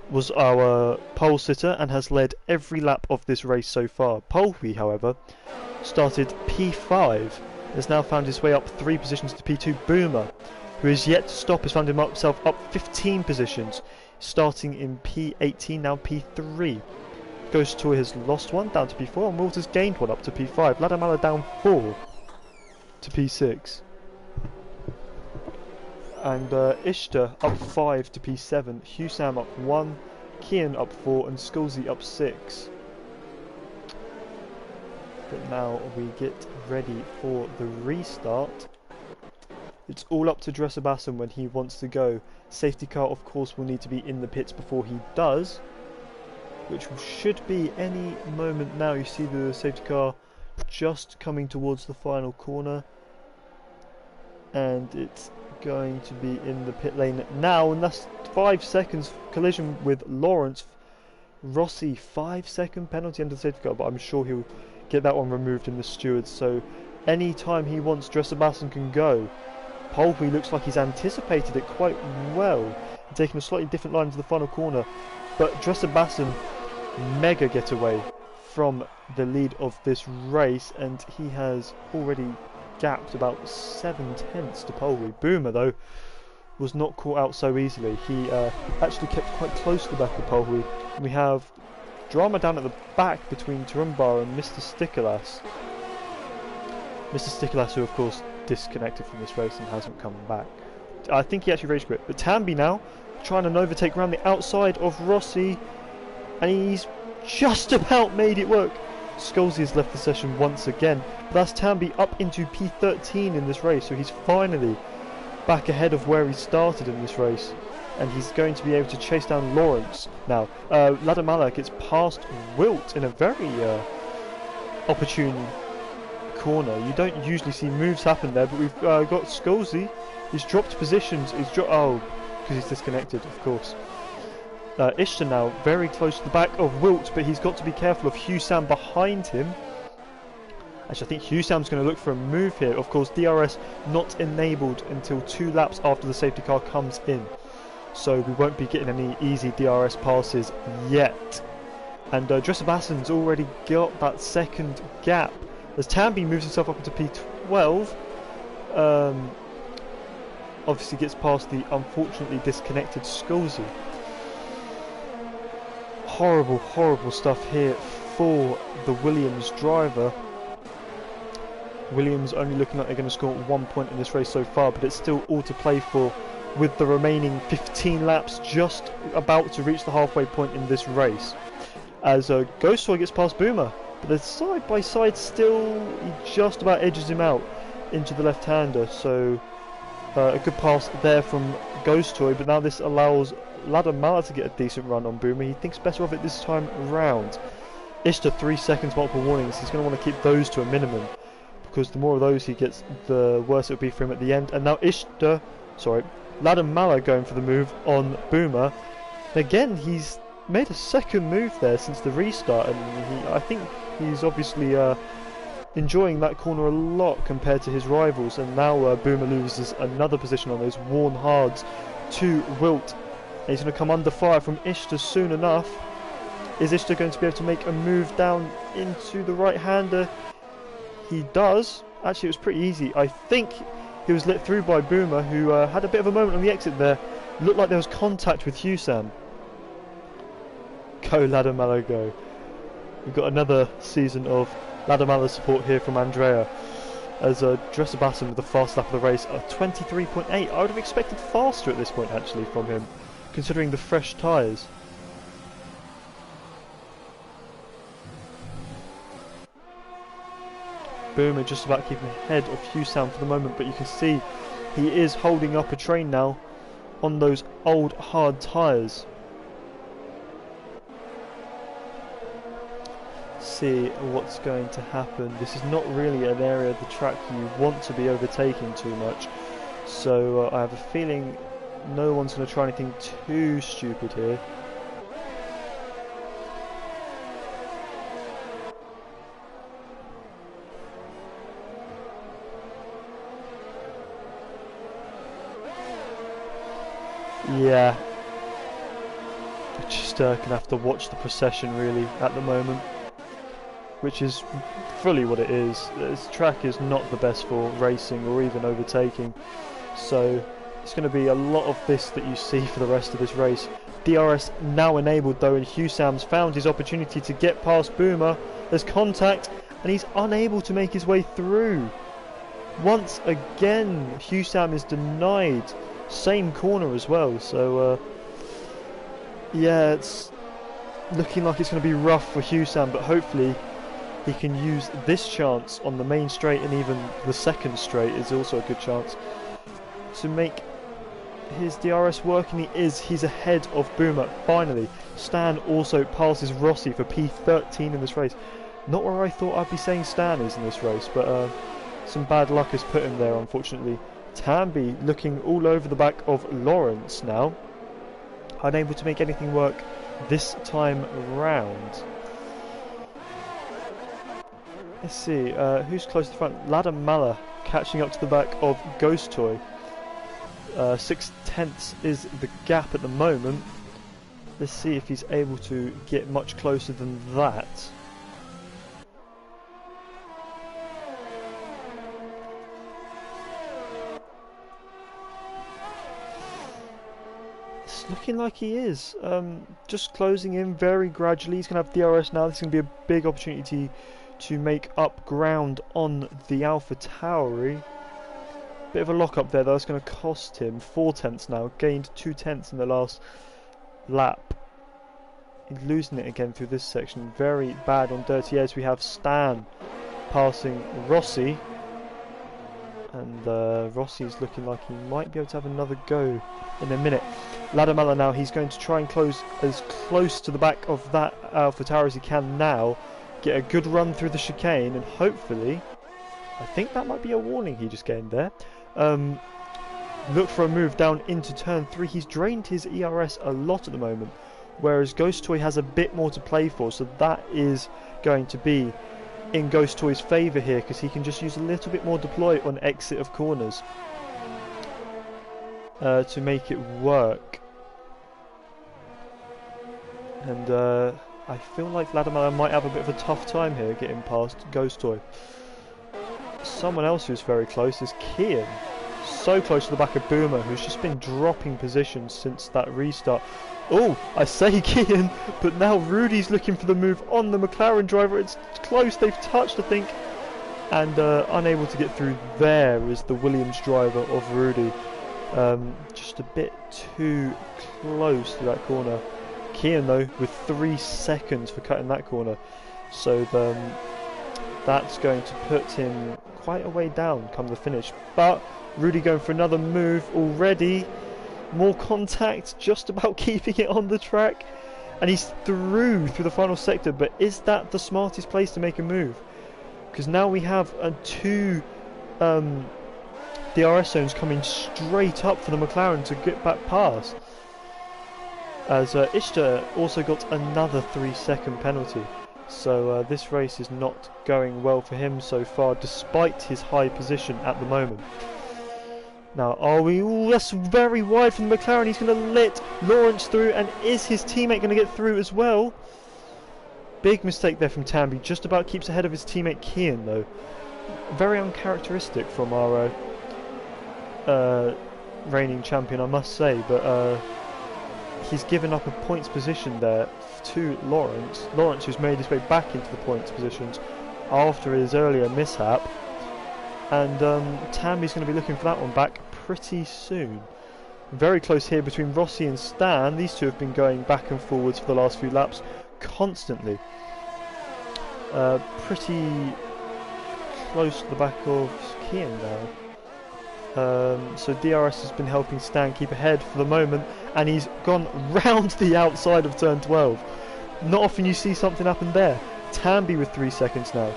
was our pole sitter and has led every lap of this race so far. Polwy, however, started P5, has now found his way up 3 positions to P2. Boomer, who is yet to stop, has found himself up 15 positions, starting in P18, now P3. Ghost Toy has lost 1 down to P4, and Wilt has gained 1 up to P5. Ladamala down 4 to P6. And Ishtar up 5 to P7, Husam up 1, Kian up 4, and Scalzi up 6. But now we get ready for the restart. It's all up to Dresser-Basson when he wants to go. Safety car, of course, will need to be in the pits before he does, which should be any moment now. You see the safety car just coming towards the final corner, and it's going to be in the pit lane now, and that's 5 seconds collision with Lawrence Rossi. 5-second penalty under the safety car, but I'm sure he'll get that one removed in the stewards, so any time he wants, Dresser-Basson can go. Polwy looks like he's anticipated it quite well, taking a slightly different line to the final corner, but Dresser-Basson mega getaway from the lead of this race, and he has already gapped about 7/10 to Polwy. Boomer, though, was not caught out so easily. He actually kept quite close to the back of Polwy. We have drama down at the back between Turumbar and Mr. Stikolas. Mr. Stikolas, who of course disconnected from this race and hasn't come back. I think he actually rage quit. But Tambi now trying an overtake around the outside of Rossi, and he's just about made it work. Scalzi has left the session once again, but that's Tambi up into P13 in this race, so he's finally back ahead of where he started in this race, and he's going to be able to chase down Lawrence now. Ladamala gets past Wilt in a very opportune corner. You don't usually see moves happen there, but we've got Scalzi. He's dropped positions. Oh, because he's disconnected, of course. Ishtar now very close to the back of Wilt, but he's got to be careful of Husam behind him. Actually, I think Husam's going to look for a move here. Of course, DRS not enabled until 2 laps after the safety car comes in, so we won't be getting any easy DRS passes yet. And Dresser-Basson's already got that second gap as Tambi moves himself up into P12. Obviously gets past the unfortunately disconnected Scalzi. Horrible, horrible stuff here for the Williams driver. Williams only looking like they're going to score 1 point in this race so far, but it's still all to play for with the remaining 15 laps just about to reach the halfway point in this race. As Ghost Toy gets past Boomer, but the side by side still, he just about edges him out into the left-hander, so a good pass there from Ghost Toy, but now this allows Ladamala to get a decent run on Boomer. He thinks better of it this time round. Ishtar 3 seconds multiple warnings. He's going to want to keep those to a minimum, because the more of those he gets, the worse it'll be for him at the end. And now Ladam Mala going for the move on Boomer. Again, he's made a second move there since the restart, and I think he's obviously enjoying that corner a lot compared to his rivals. And now Boomer loses another position on those worn hards to Wilt. And he's going to come under fire from Ishtar soon enough. Is Ishtar going to be able to make a move down into the right-hander? He does. Actually, it was pretty easy. I think he was lit through by Boomer, who had a bit of a moment on the exit there. Looked like there was contact with Husam. Go Ladamala, go. We've got another season of Ladamala support here from Andrea, as Dresser Bassam with the fast lap of the race, 23.8. I would have expected faster at this point actually from him, considering the fresh tyres. Boomer just about keeping ahead of Husam for the moment, but you can see he is holding up a train now on those old hard tyres. See what's going to happen. This is not really an area of the track you want to be overtaking too much, so I have a feeling no one's going to try anything too stupid here. Yeah, just gonna have to watch the procession really at the moment, which is fully what it is. This track is not the best for racing or even overtaking, so it's going to be a lot of this that you see for the rest of this race. DRS now enabled though, and Husam's found his opportunity to get past Boomer. There's contact and he's unable to make his way through. Once again Husam is denied. Same corner as well, so yeah, it's looking like it's going to be rough for Husam, but hopefully he can use this chance on the main straight, and even the second straight is also a good chance to make his DRS work, and he's ahead of Boomer finally. Stan also passes Rossi for P13 in this race. Not where I thought I'd be saying Stan is in this race, but some bad luck has put him there, unfortunately. Tamby looking all over the back of Lawrence now, unable to make anything work this time round. Let's see, who's close to the front? Ladam Mala catching up to the back of Ghost Toy. 6/10 is the gap at the moment. Let's see if he's able to get much closer than that. Looking like he is, just closing in very gradually. He's going to have DRS now. This is going to be a big opportunity to make up ground on the Alpha Tauri. Bit of a lock up there though, that's going to cost him 4/10 now, gained 2/10 in the last lap. He's losing it again through this section, very bad on dirty airs. We have Stan passing Rossi, and Rossi is looking like he might be able to have another go in a minute. Ladamala now, he's going to try and close as close to the back of that Alpha Tower as he can now, get a good run through the chicane, and hopefully, I think that might be a warning he just gained there. Look for a move down into turn 3. He's drained his ERS a lot at the moment, whereas Ghost Toy has a bit more to play for, so that is going to be in Ghost Toy's favour here, because he can just use a little bit more deploy on exit of corners to make it work. And I feel like Vladimir might have a bit of a tough time here getting past Ghost Toy. Someone else who's very close is Kian. So close to the back of Boomer, who's just been dropping positions since that restart. Oh, I say Kian, but now Rudy's looking for the move on the McLaren driver. It's close, they've touched I think, and unable to get through there is the Williams driver of Rudy. Just a bit too close to that corner. Kian though with 3 seconds for cutting that corner, so that's going to put him quite a way down come the finish. But Rudy going for another move already, more contact, just about keeping it on the track, and he's through the final sector. But is that the smartest place to make a move? Because now we have two DRS zones coming straight up for the McLaren to get back past. As Ishtar also got another 3-second penalty. So this race is not going well for him so far, despite his high position at the moment. Now, are we... Ooh, that's very wide from the McLaren. He's going to let Lawrence through, and is his teammate going to get through as well? Big mistake there from Tambi. Just about keeps ahead of his teammate Kian, though. Very uncharacteristic from our reigning champion, I must say. But he's given up a points position there to Lawrence. Lawrence, who's made his way back into the points positions after his earlier mishap. And Tambi's going to be looking for that one back pretty soon. Very close here between Rossi and Stan. These two have been going back and forwards for the last few laps constantly. Pretty close to the back of Kian now. So DRS has been helping Stan keep ahead for the moment, and he's gone round the outside of turn 12. Not often you see something happen there. Tambi with 3 seconds now.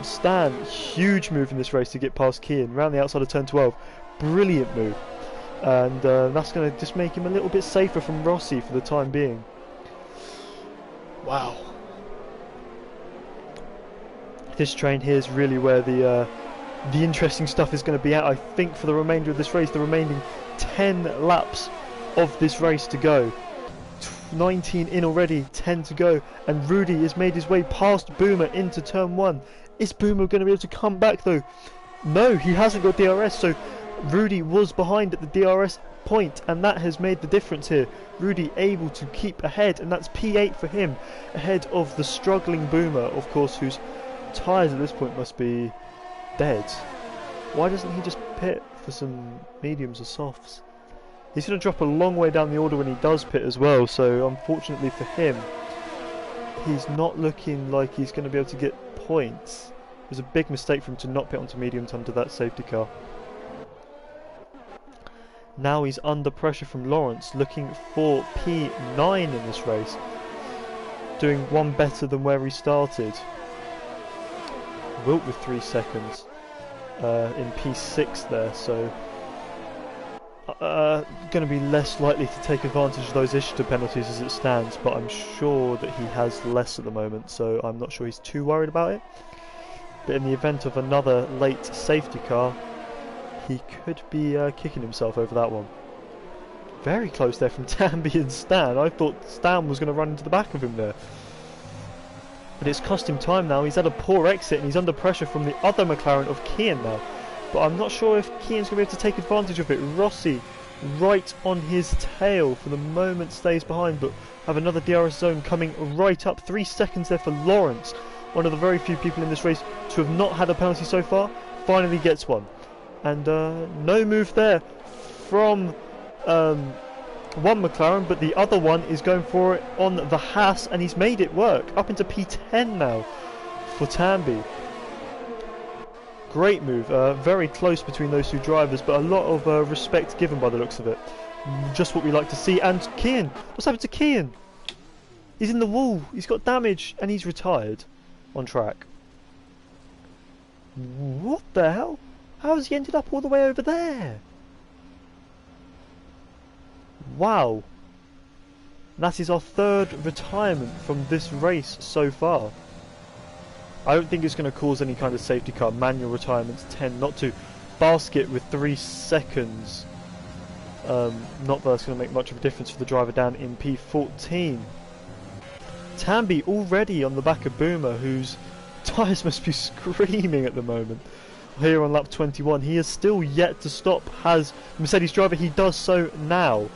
Stan, huge move in this race to get past Kian, round the outside of turn 12. Brilliant move. And that's going to just make him a little bit safer from Rossi for the time being. Wow. This train here is really where the interesting stuff is going to be at, I think, for the remainder of this race. The remaining 10 laps of this race to go. 19 in already, 10 to go, and Rudy has made his way past Boomer into turn 1. Is Boomer going to be able to come back though? No, he hasn't got DRS, so Rudy was behind at the DRS point, and that has made the difference here. Rudy able to keep ahead, and that's P8 for him, ahead of the struggling Boomer, of course, whose tyres at this point must be dead. Why doesn't he just pit for some mediums or softs? He's going to drop a long way down the order when he does pit as well, so unfortunately for him, he's not looking like he's going to be able to get points. It was a big mistake for him to not pit onto mediums under that safety car. Now he's under pressure from Lawrence, looking for P9 in this race. Doing one better than where he started. Wilt with 3 seconds in P6 there, so going to be less likely to take advantage of those Ishtar penalties as it stands, but I'm sure that he has less at the moment, so I'm not sure he's too worried about it. But in the event of another late safety car, he could be kicking himself over that one. Very close there from Tambi and Stan. I thought Stan was going to run into the back of him there. But it's cost him time now. He's had a poor exit and he's under pressure from the other McLaren of Kian now. But I'm not sure if Kian's going to be able to take advantage of it. Rossi right on his tail for the moment, stays behind, but have another DRS zone coming right up. 3 seconds there for Lawrence, one of the very few people in this race to have not had a penalty so far, finally gets one. And no move there from one McLaren, but the other one is going for it on the Haas, and he's made it work. Up into P10 now for Tambi. Great move, very close between those two drivers, but a lot of respect given by the looks of it. Just what we like to see. And Kian, what's happened to Kian? He's in the wall, he's got damage, and he's retired on track. What the hell? How has he ended up all the way over there? Wow. That is our 3rd retirement from this race so far. I don't think it's going to cause any kind of safety car. Manual retirements tend not to. Basket with 3 seconds. Not that that's going to make much of a difference for the driver down in P14. Tambi already on the back of Boomer, whose tyres must be screaming at the moment. Here on lap 21, he is still yet to stop. Has Mercedes driver, he does so now.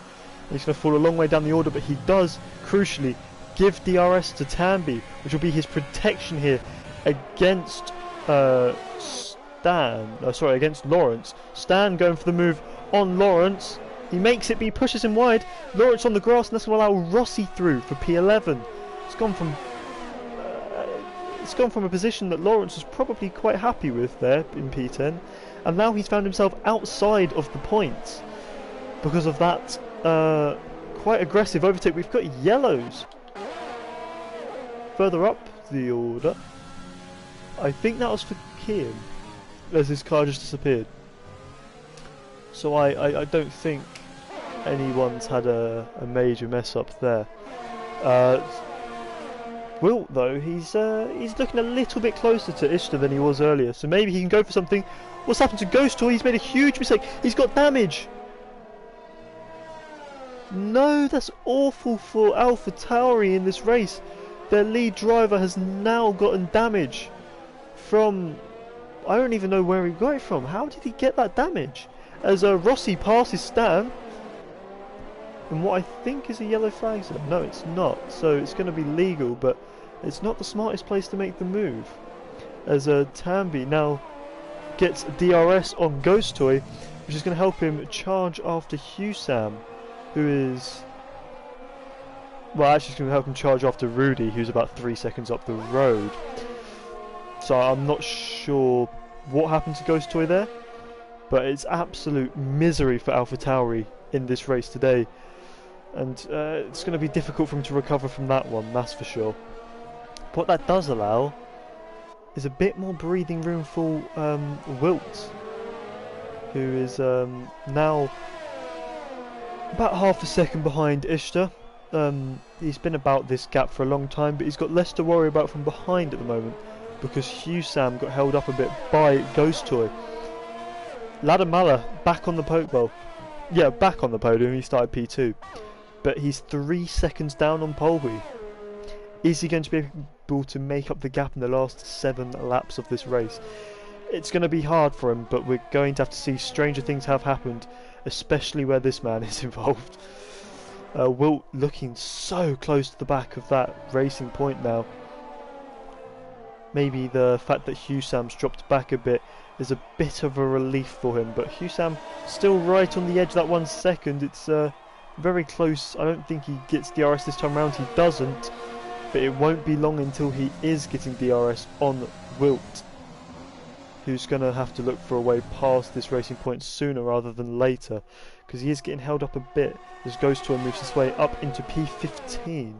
He's going to fall a long way down the order, but he does, crucially, give DRS to Tambi, which will be his protection here against against Lawrence. Stan going for the move on Lawrence. He makes it, but he pushes him wide. Lawrence on the grass, and that's going to allow Rossi through for P11. It's gone from a position that Lawrence was probably quite happy with there in P10, and now he's found himself outside of the points because of that quite aggressive overtake. We've got yellows further up the order. I think that was for Kian, as his car just disappeared. So I don't think anyone's had a major mess up there. Wilt though, he's looking a little bit closer to Ishtar than he was earlier, so maybe he can go for something. What's happened to Ghost Toy? He's made a huge mistake. He's got damage. No, that's awful for AlphaTauri in this race. Their lead driver has now gotten damage from, I don't even know where he got it from. How did he get that damage? As Rossi passes Stan, and what I think is a yellow flag zone. No, it's not. So it's going to be legal, but it's not the smartest place to make the move. As Tambi now gets DRS on Ghost Toy, which is going to help him charge after Husam, who is... well, actually it's going to help him charge after Rudy, who's about 3 seconds up the road. So I'm not sure what happened to Ghost Toy there, but it's absolute misery for AlphaTauri in this race today. And it's going to be difficult for him to recover from that one, that's for sure. What that does allow is a bit more breathing room for Wilt, who is now about half a second behind Ishtar. He's been about this gap for a long time, but he's got less to worry about from behind at the moment, because Husam got held up a bit by Ghost Toy. Ladamala back on the podium. Yeah, back on the podium. He started P2, but he's 3 seconds down on Polby. Is he going to be able to make up the gap in the last 7 laps of this race? It's going to be hard for him, but we're going to have to see stranger things have happened, especially where this man is involved. Wilt looking so close to the back of that racing point now. Maybe the fact that Husam's dropped back a bit is a bit of a relief for him, but Husam still right on the edge, that 1 second. It's very close. I don't think he gets DRS this time around. He doesn't, but it won't be long until he is getting DRS on Wilt, who's going to have to look for a way past this racing point sooner rather than later, because he is getting held up a bit as Ghost Toy moves his way up into P15.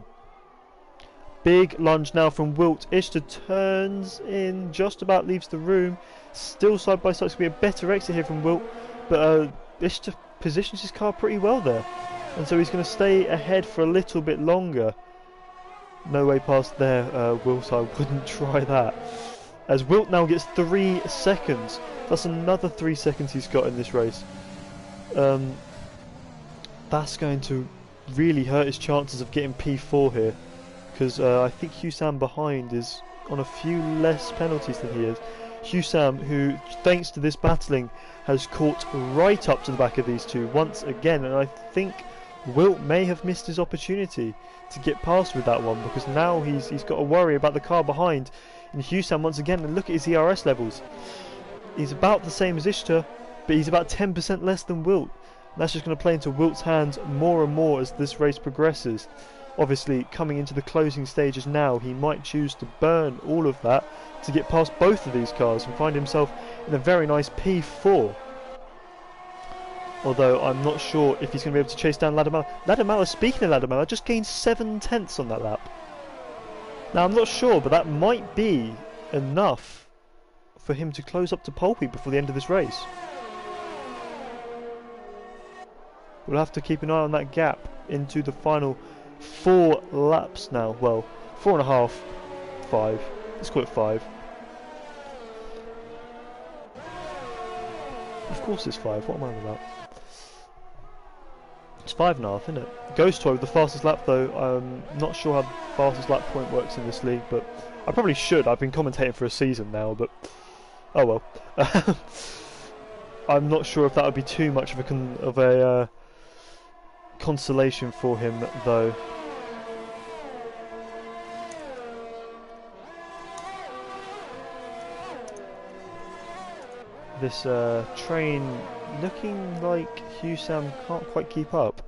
Big lunge now from Wilt. Ishtar turns in, just about leaves the room. Still side by side. It's going to be a better exit here from Wilt, but Ishtar positions his car pretty well there, and so he's going to stay ahead for a little bit longer. No way past there, Wilt. I wouldn't try that. As Wilt now gets 3 seconds. That's another 3 seconds he's got in this race. That's going to really hurt his chances of getting P4 here, because I think Husam behind is on a few less penalties than he is. Husam, who thanks to this battling has caught right up to the back of these two once again, and I think Wilt may have missed his opportunity to get past with that one, because now he's got to worry about the car behind. And Husam once again, and look at his ERS levels. He's about the same as Ishtar, but he's about 10% less than Wilt. And that's just going to play into Wilt's hands more and more as this race progresses. Obviously, coming into the closing stages now, he might choose to burn all of that to get past both of these cars and find himself in a very nice P4. Although I'm not sure if he's going to be able to chase down Ladamala. Ladamala, speaking of Ladamala, just gained 7 tenths on that lap. Now I'm not sure, but that might be enough for him to close up to Polby before the end of this race. We'll have to keep an eye on that gap into the final 4 laps now. Well, 4.5, 5. Let's call it 5. Of course it's 5. What am I on about? It's 5.5, isn't it? Ghost Toy with the fastest lap though. I'm not sure how the fastest lap point works in this league, but I probably should. I've been commentating for a season now, but oh well. I'm not sure if that would be too much of a consolation for him though. This train looking like Husam can't quite keep up,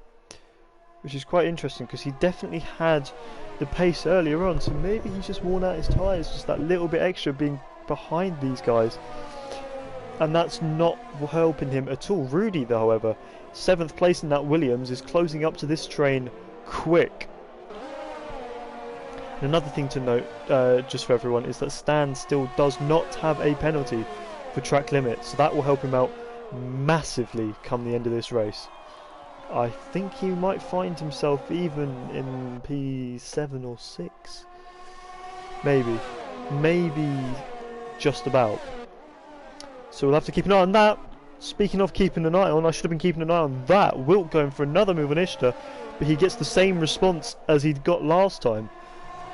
which is quite interesting because he definitely had the pace earlier on, so maybe he's just worn out his tyres, just that little bit extra being behind these guys, and that's not helping him at all. Rudy though, however, 7th place in that Williams, is closing up to this train quick. And another thing to note, just for everyone, is that Stan still does not have a penalty for track limit, so that will help him out massively come the end of this race. I think he might find himself even in P7 or 6. Maybe just about. So we'll have to keep an eye on that. Speaking of keeping an eye on, I should have been keeping an eye on that. Wilt going for another move on Ishtar, but he gets the same response as he'd got last time.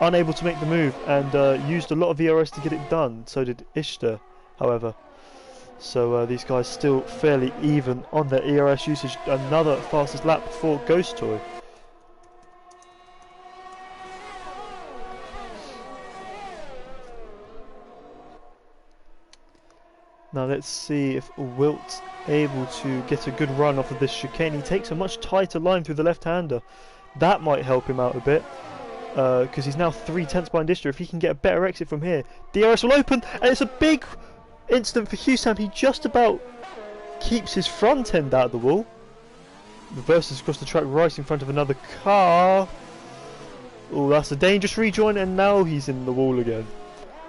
Unable to make the move, and used a lot of ERS to get it done. So did Ishtar, however. So these guys still fairly even on their ERS usage. Another fastest lap for Ghost Toy. Now let's see if Wilt's able to get a good run off of this chicane. He takes a much tighter line through the left-hander. That might help him out a bit. Because he's now 3/10 behind Ishtar. If he can get a better exit from here, DRS will open, and it's a big incident for Husam. He just about keeps his front end out of the wall. Reverses across the track right in front of another car. Oh, that's a dangerous rejoin, and now he's in the wall again.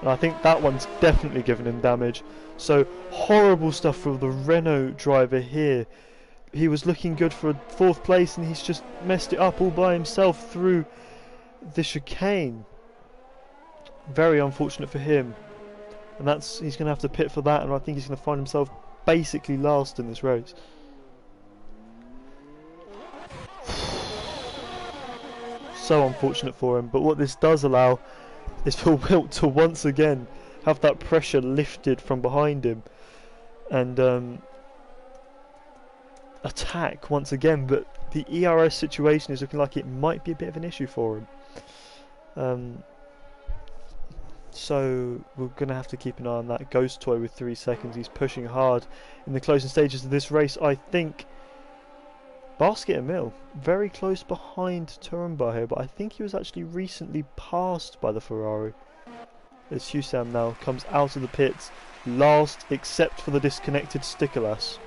And I think that one's definitely given him damage. So horrible stuff for the Renault driver here. He was looking good for 4th place, and he's just messed it up all by himself through the chicane. Very unfortunate for him, and he's going to have to pit for that, and I think he's going to find himself basically last in this race. So unfortunate for him, but what this does allow is for Wilt to once again have that pressure lifted from behind him and attack once again, but the ERS situation is looking like it might be a bit of an issue for him. So we're going to have to keep an eye on that. Ghost Toy with 3 seconds. He's pushing hard in the closing stages of this race. I think Basket and Mill very close behind Turumba here, but I think he was actually recently passed by the Ferrari. As Husam now comes out of the pits last, except for the disconnected Stickerlass,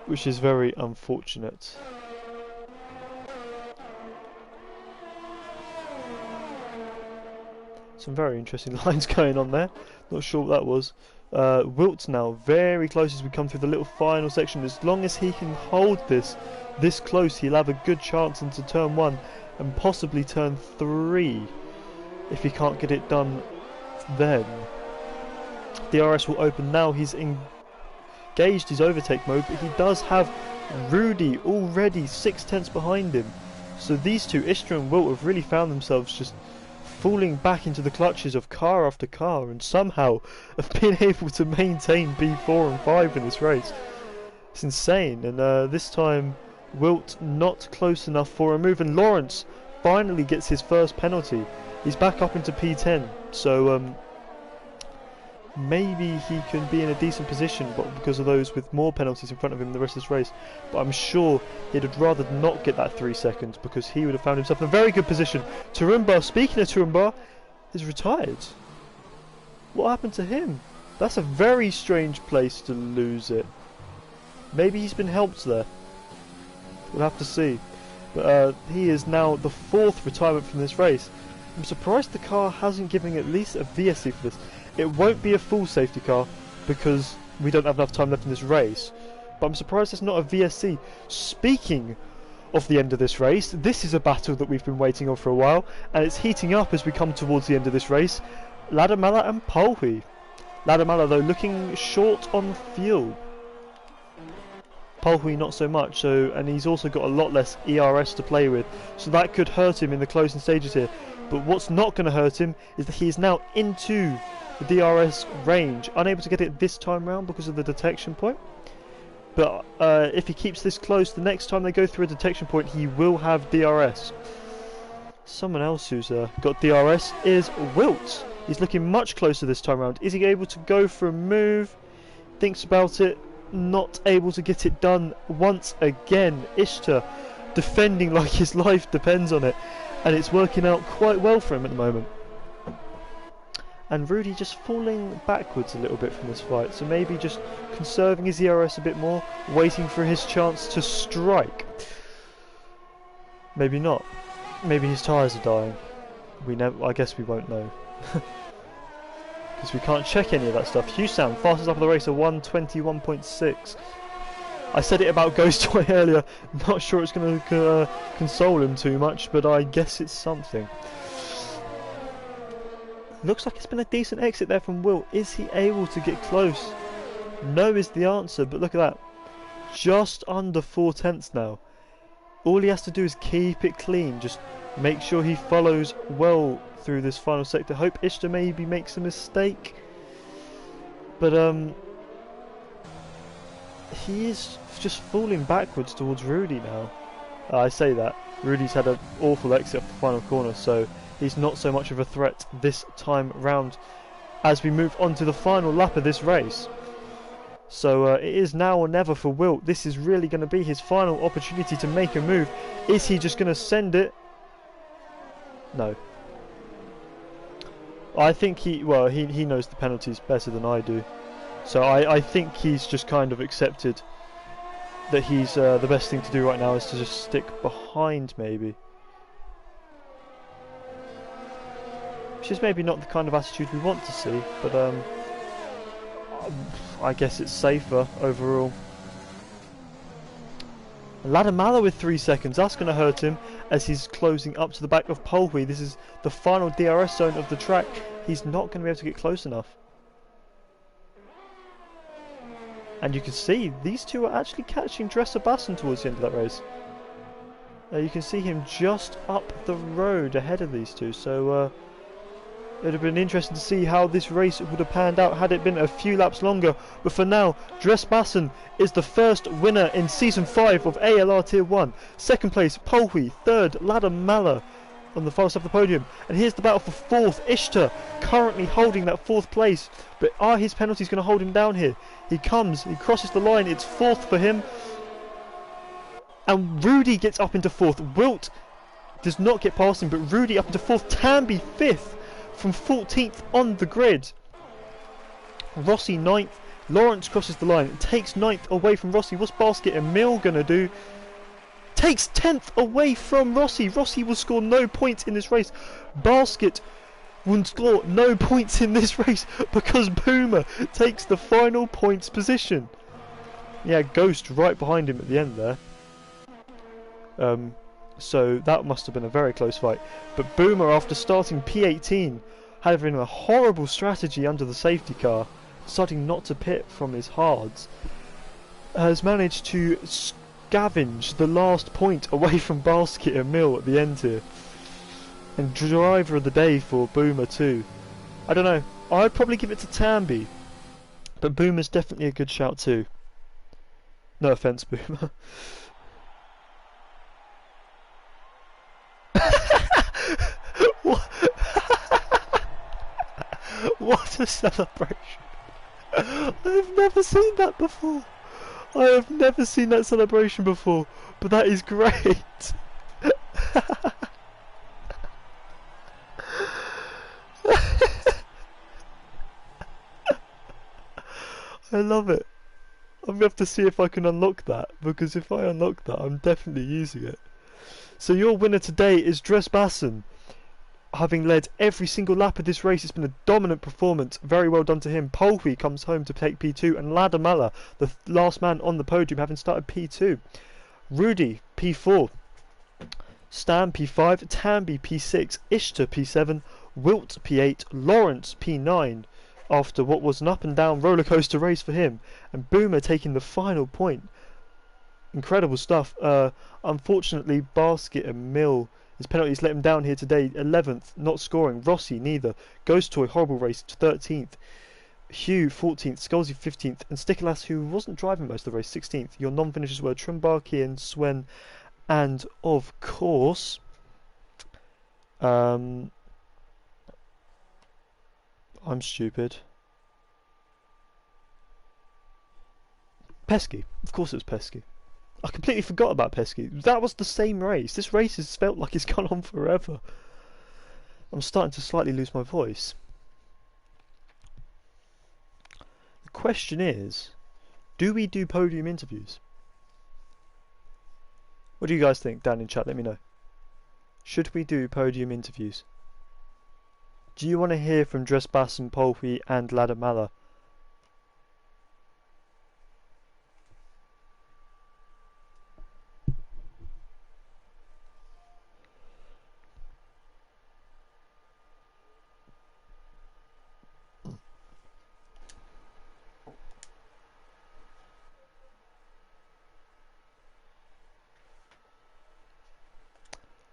which is very unfortunate. Some very interesting lines going on there. Not sure what that was. Wilt now very close as we come through the little final section. As long as he can hold this close, he'll have a good chance into turn 1 and possibly turn 3 if he can't get it done then. DRS will open now. He's engaged his overtake mode, but he does have Rudy already 6/10 behind him. So these two, Ishtar and Wilt, have really found themselves just falling back into the clutches of car after car, and somehow have been able to maintain B4 and 5 in this race. It's insane. And this time Wilt not close enough for a move, and Lawrence finally gets his first penalty. He's back up into P10, so maybe he can be in a decent position, but because of those with more penalties in front of him the rest of this race. But I'm sure he'd have rather not get that 3 seconds, because he would have found himself in a very good position. Turumba, speaking of Turumba, is retired. What happened to him? That's a very strange place to lose it. Maybe he's been helped there. We'll have to see. But he is now the 4th retirement from this race. I'm surprised the car hasn't given at least a VSC for this. It won't be a full safety car because we don't have enough time left in this race, but I'm surprised it's not a VSC. Speaking of the end of this race, this is a battle that we've been waiting on for a while, and it's heating up as we come towards the end of this race. Ladamala and Polhui. Ladamala though looking short on fuel. Polhui not so much, and he's also got a lot less ERS to play with, so that could hurt him in the closing stages here. But what's not going to hurt him is that he is now into the DRS range, unable to get it this time round because of the detection point. But if he keeps this close, the next time they go through a detection point, he will have DRS. Someone else who's got DRS is Wilt. He's looking much closer this time round. Is he able to go for a move? Thinks about it. Not able to get it done once again. Ishtar defending like his life depends on it, and it's working out quite well for him at the moment. And Rudy just falling backwards a little bit from this fight, so maybe just conserving his ERS a bit more, waiting for his chance to strike. Maybe not. Maybe his tyres are dying. I guess we won't know. Because we can't check any of that stuff. Husam, fastest lap of the race, a 1:21.6. I said it about Ghost Toy earlier. Not sure it's going to console him too much, but I guess it's something. Looks like it's been a decent exit there from Will. Is he able to get close? No is the answer, but look at that. Just under 4/10 now. All he has to do is keep it clean. Just make sure he follows well through this final sector. Hope Ishtar maybe makes a mistake. But he is just falling backwards towards Rudy now. I say that. Rudy's had an awful exit off the final corner, so he's not so much of a threat this time round as we move on to the final lap of this race. So it is now or never for Wilt. This is really going to be his final opportunity to make a move. Is he just going to send it? No. I think he knows the penalties better than I do. So I think he's just kind of accepted that he's the best thing to do right now is to just stick behind maybe. Which is maybe not the kind of attitude we want to see, but I guess it's safer overall. Ladamala with 3 seconds, that's going to hurt him as he's closing up to the back of Polhui. This is the final DRS zone of the track. He's not going to be able to get close enough. And you can see these two are actually catching Dressabasson towards the end of that race. You can see him just up the road ahead of these two, so it would have been interesting to see how this race would have panned out had it been a few laps longer. But for now, Dressabasson is the first winner in Season 5 of ALR Tier 1. Second place, Polhui. Third, Ladamala on the final step of the podium. And here's the battle for 4th. Ishtar currently holding that 4th place. But are his penalties going to hold him down here? He comes, he crosses the line. It's 4th for him. And Rudy gets up into 4th. Wilt does not get past him, but Rudy up into 4th. Tamby 5th. From 14th on the grid. Rossi 9th. Lawrence crosses the line and takes 9th away from Rossi. What's Basket and Mill going to do? Takes 10th away from Rossi. Rossi will score no points in this race. Basket will score no points in this race because Boomer takes the final points position. Yeah, Ghost right behind him at the end there. So that must have been a very close fight. But Boomer, after starting P18, having a horrible strategy under the safety car, deciding not to pit from his hards, has managed to scavenge the last point away from Basket and Mill at the end here. And driver of the day for Boomer too. I don't know, I'd probably give it to Tamby, but Boomer's definitely a good shout too. No offence, Boomer. What a celebration! I've never seen that before. I have never seen that celebration before, but that is great. I love it. I'm gonna have to see if I can unlock that, because if I unlock that, I'm definitely using it. So your winner today is Dressabasson. Having led every single lap of this race, it's been a dominant performance. Very well done to him. Polhui comes home to take P2, and Ladamala, the last man on the podium, having started P2. Rudy, P4. Stan, P5. Tamby, P6. Ishtar, P7. Wilt, P8. Lawrence, P9. After what was an up and down rollercoaster race for him. And Boomer taking the final point. Incredible stuff. Unfortunately, Basket and Mill, his penalties let him down here today. 11th, not scoring. Rossi, neither. Ghost Toy, horrible race, 13th. Hugh, 14th. Skolzy, 15th. And Stickerlass, who wasn't driving most of the race, 16th. Your non-finishers were Trumbarki and Swen. And, of course, I'm stupid. Pesky. Of course it was Pesky. I completely forgot about Pesky. That was the same race. This race has felt like it's gone on forever. I'm starting to slightly lose my voice. The question is, do we do podium interviews? What do you guys think? Down in chat, let me know. Should we do podium interviews? Do you want to hear from Dresbassen, Polwy and Ladamala?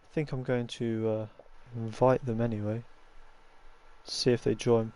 I think I'm going to invite them anyway. See if they join.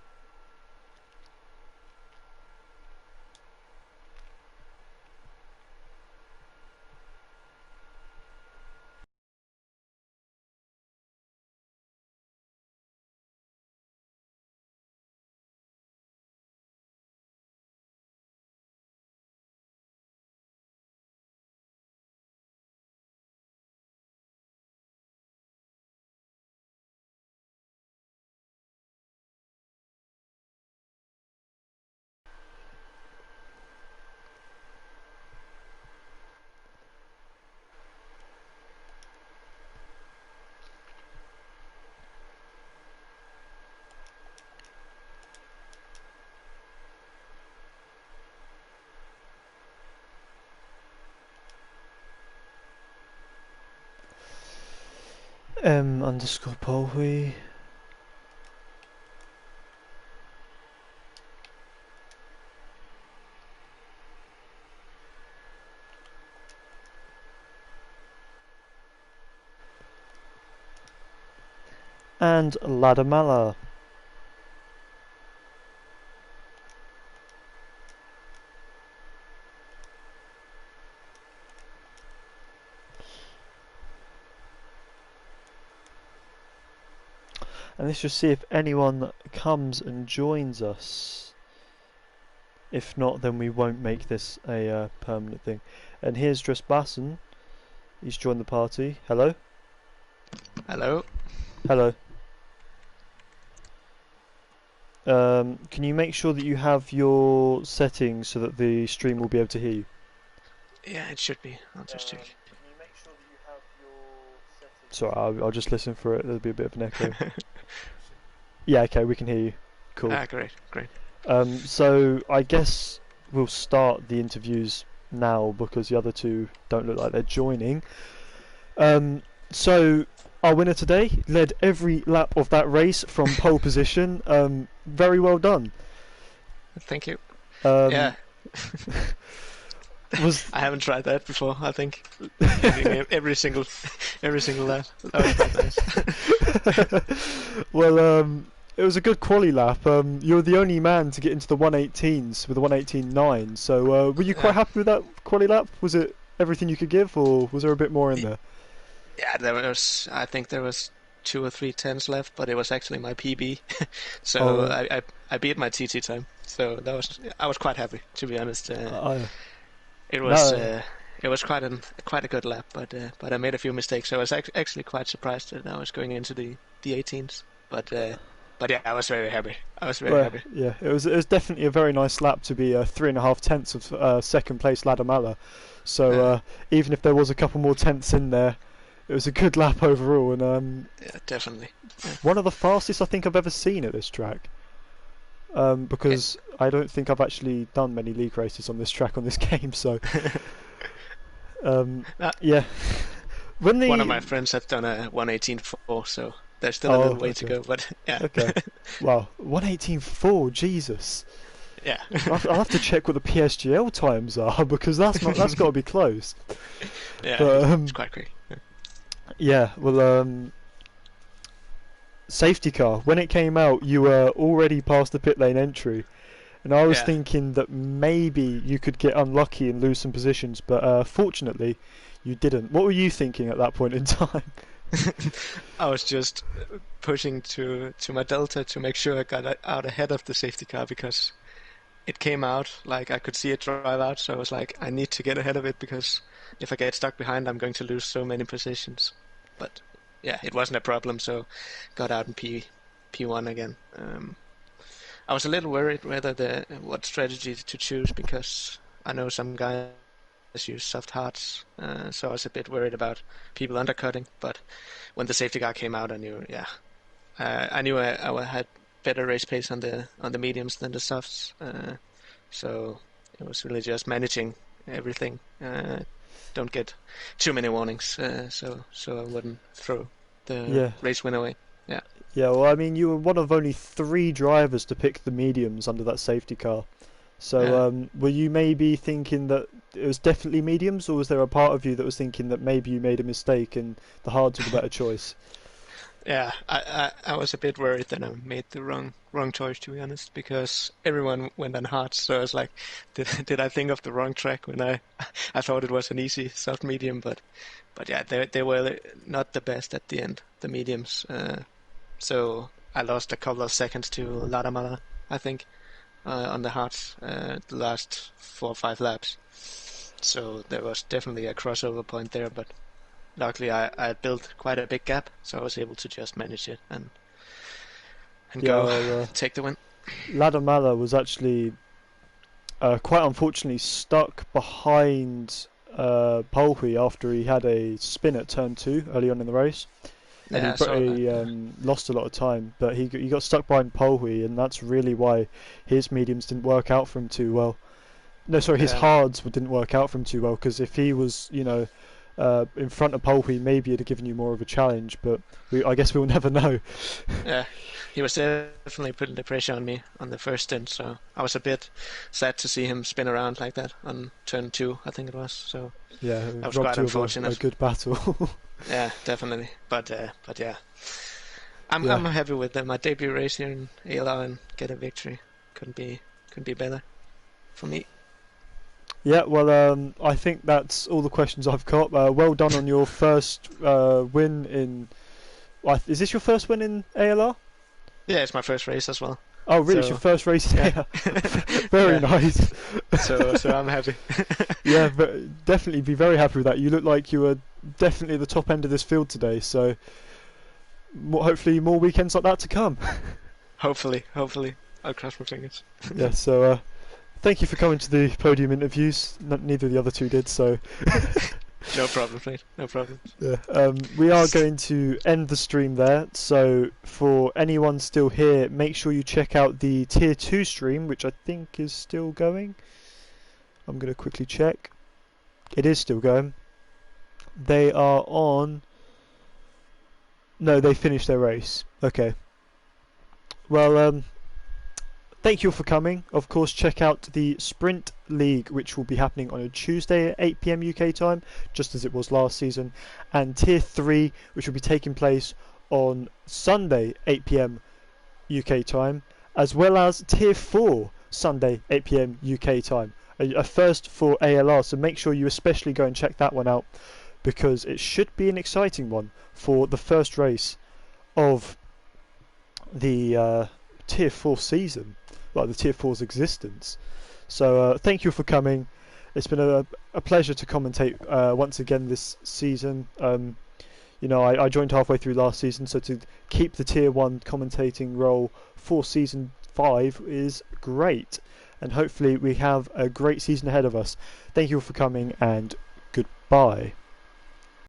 M_Polwy. And Ladamala. And let's just see if anyone comes and joins us. If not, then we won't make this a permanent thing. And here's Dresbassen. He's joined the party. Hello? Hello. Hello. Can you make sure that you have your settings so that the stream will be able to hear you? Yeah, it should be. I'll just check. Can you make sure that you have your settings? Sorry, I'll just listen for it. There'll be a bit of an echo. Yeah, okay, we can hear you. Cool. Ah, great. So I guess we'll start the interviews now because the other two don't look like they're joining. So our winner today led every lap of that race from pole position. Very well done. Thank you. Yeah. I haven't tried that before. I think every single lap. That was quite nice. Well, it was a good quali lap. You were the only man to get into the 118s with a 118.9. So were you quite happy with that quali lap? Was it everything you could give, or was there a bit more in there? Yeah, I think there was 2 or 3 tenths left, but it was actually my PB. So I beat my TT time. So I was quite happy, to be honest. It was quite a good lap, but I made a few mistakes. So I was actually quite surprised that I was going into the 18s. But yeah, I was very happy. Happy. Yeah, it was definitely a very nice lap to be 3.5 tenths of second place Ladamala. So even if there was a couple more tenths in there, it was a good lap overall. And yeah, definitely. Yeah. One of the fastest I think I've ever seen at this track. Because I don't think I've actually done many league races on this track on this game, so yeah. One of my friends had done a 118.4, so there's still a little way to go, but yeah. Okay. Wow, 118.4, Jesus. Yeah. I'll have to check what the PSGL times are because that's got to be close. Yeah, but, it's quite quick. Yeah, well, safety car, when it came out, you were already past the pit lane entry, and I was thinking that maybe you could get unlucky and lose some positions, but fortunately you didn't. What were you thinking at that point in time? I was just pushing to my delta to make sure I got out ahead of the safety car because it came out, like I could see it drive out, so I was like, I need to get ahead of it because if I get stuck behind I'm going to lose so many positions. But yeah, it wasn't a problem, so got out in P1 again. I was a little worried whether what strategy to choose because I know some guys use soft hards, so I was a bit worried about people undercutting. But when the safety car came out, I knew, I had better race pace on the mediums than the softs. So it was really just managing everything. Don't get too many warnings, so I wouldn't throw the race win away. Yeah. Yeah, well, I mean, you were one of only 3 drivers to pick the mediums under that safety car. So, were you maybe thinking that it was definitely mediums, or was there a part of you that was thinking that maybe you made a mistake and the hards were the better choice? Yeah, I was a bit worried that I made the wrong choice, to be honest, because everyone went on hards. So I was like, did I think of the wrong track when I thought it was an easy soft medium, but yeah, they were not the best at the end, the mediums. So I lost a couple of seconds to Ladamala, I think, on the hards, the last 4 or 5 laps. So there was definitely a crossover point there, but luckily I built quite a big gap, so I was able to just manage it and take the win. Ladamala was actually quite unfortunately stuck behind Polhui after he had a spin at turn 2 early on in the race. And he lost a lot of time, but he got stuck behind Polhui, and that's really why his mediums didn't work out for him too well. No, sorry, his hards didn't work out for him too well, because if he was, in front of Polhui, maybe it'd have given you more of a challenge, but I guess we'll never know. Yeah, he was definitely putting the pressure on me on the first stint, so I was a bit sad to see him spin around like that on turn 2, I think it was. So yeah, that was quite unfortunate. A good battle. Yeah, definitely. But yeah, I'm happy with my debut race here in ALR and get a victory. Couldn't be better for me. Yeah, well, I think that's all the questions I've got. Well done on your first win in. Is this your first win in ALR? Yeah, it's my first race as well. Oh, really? It's your first race? Yeah. Very nice. So I'm happy. Yeah, but definitely be very happy with that. You look like you were definitely at the top end of this field today, so hopefully more weekends like that to come. Hopefully. I'll cross my fingers. Yeah, so thank you for coming to the podium interviews. Neither of the other 2 did, so... No problem, mate. No problem. Yeah. We are going to end the stream there, so for anyone still here, make sure you check out the Tier 2 stream, which I think is still going. I'm going to quickly check. It is still going. They are on... No, they finished their race. Okay. Well, thank you all for coming. Of course, check out the Sprint League, which will be happening on a Tuesday at 8 PM UK time, just as it was last season, and Tier 3, which will be taking place on Sunday 8 PM UK time, as well as Tier 4 Sunday 8 PM UK time, a first for ALR. So make sure you especially go and check that one out, because it should be an exciting one for the first race of the Tier 4 season. Like the Tier 4's existence. So thank you for coming. It's been a pleasure to commentate once again this season. I joined halfway through last season, so to keep the Tier 1 commentating role for Season 5 is great. And hopefully we have a great season ahead of us. Thank you all for coming, and goodbye.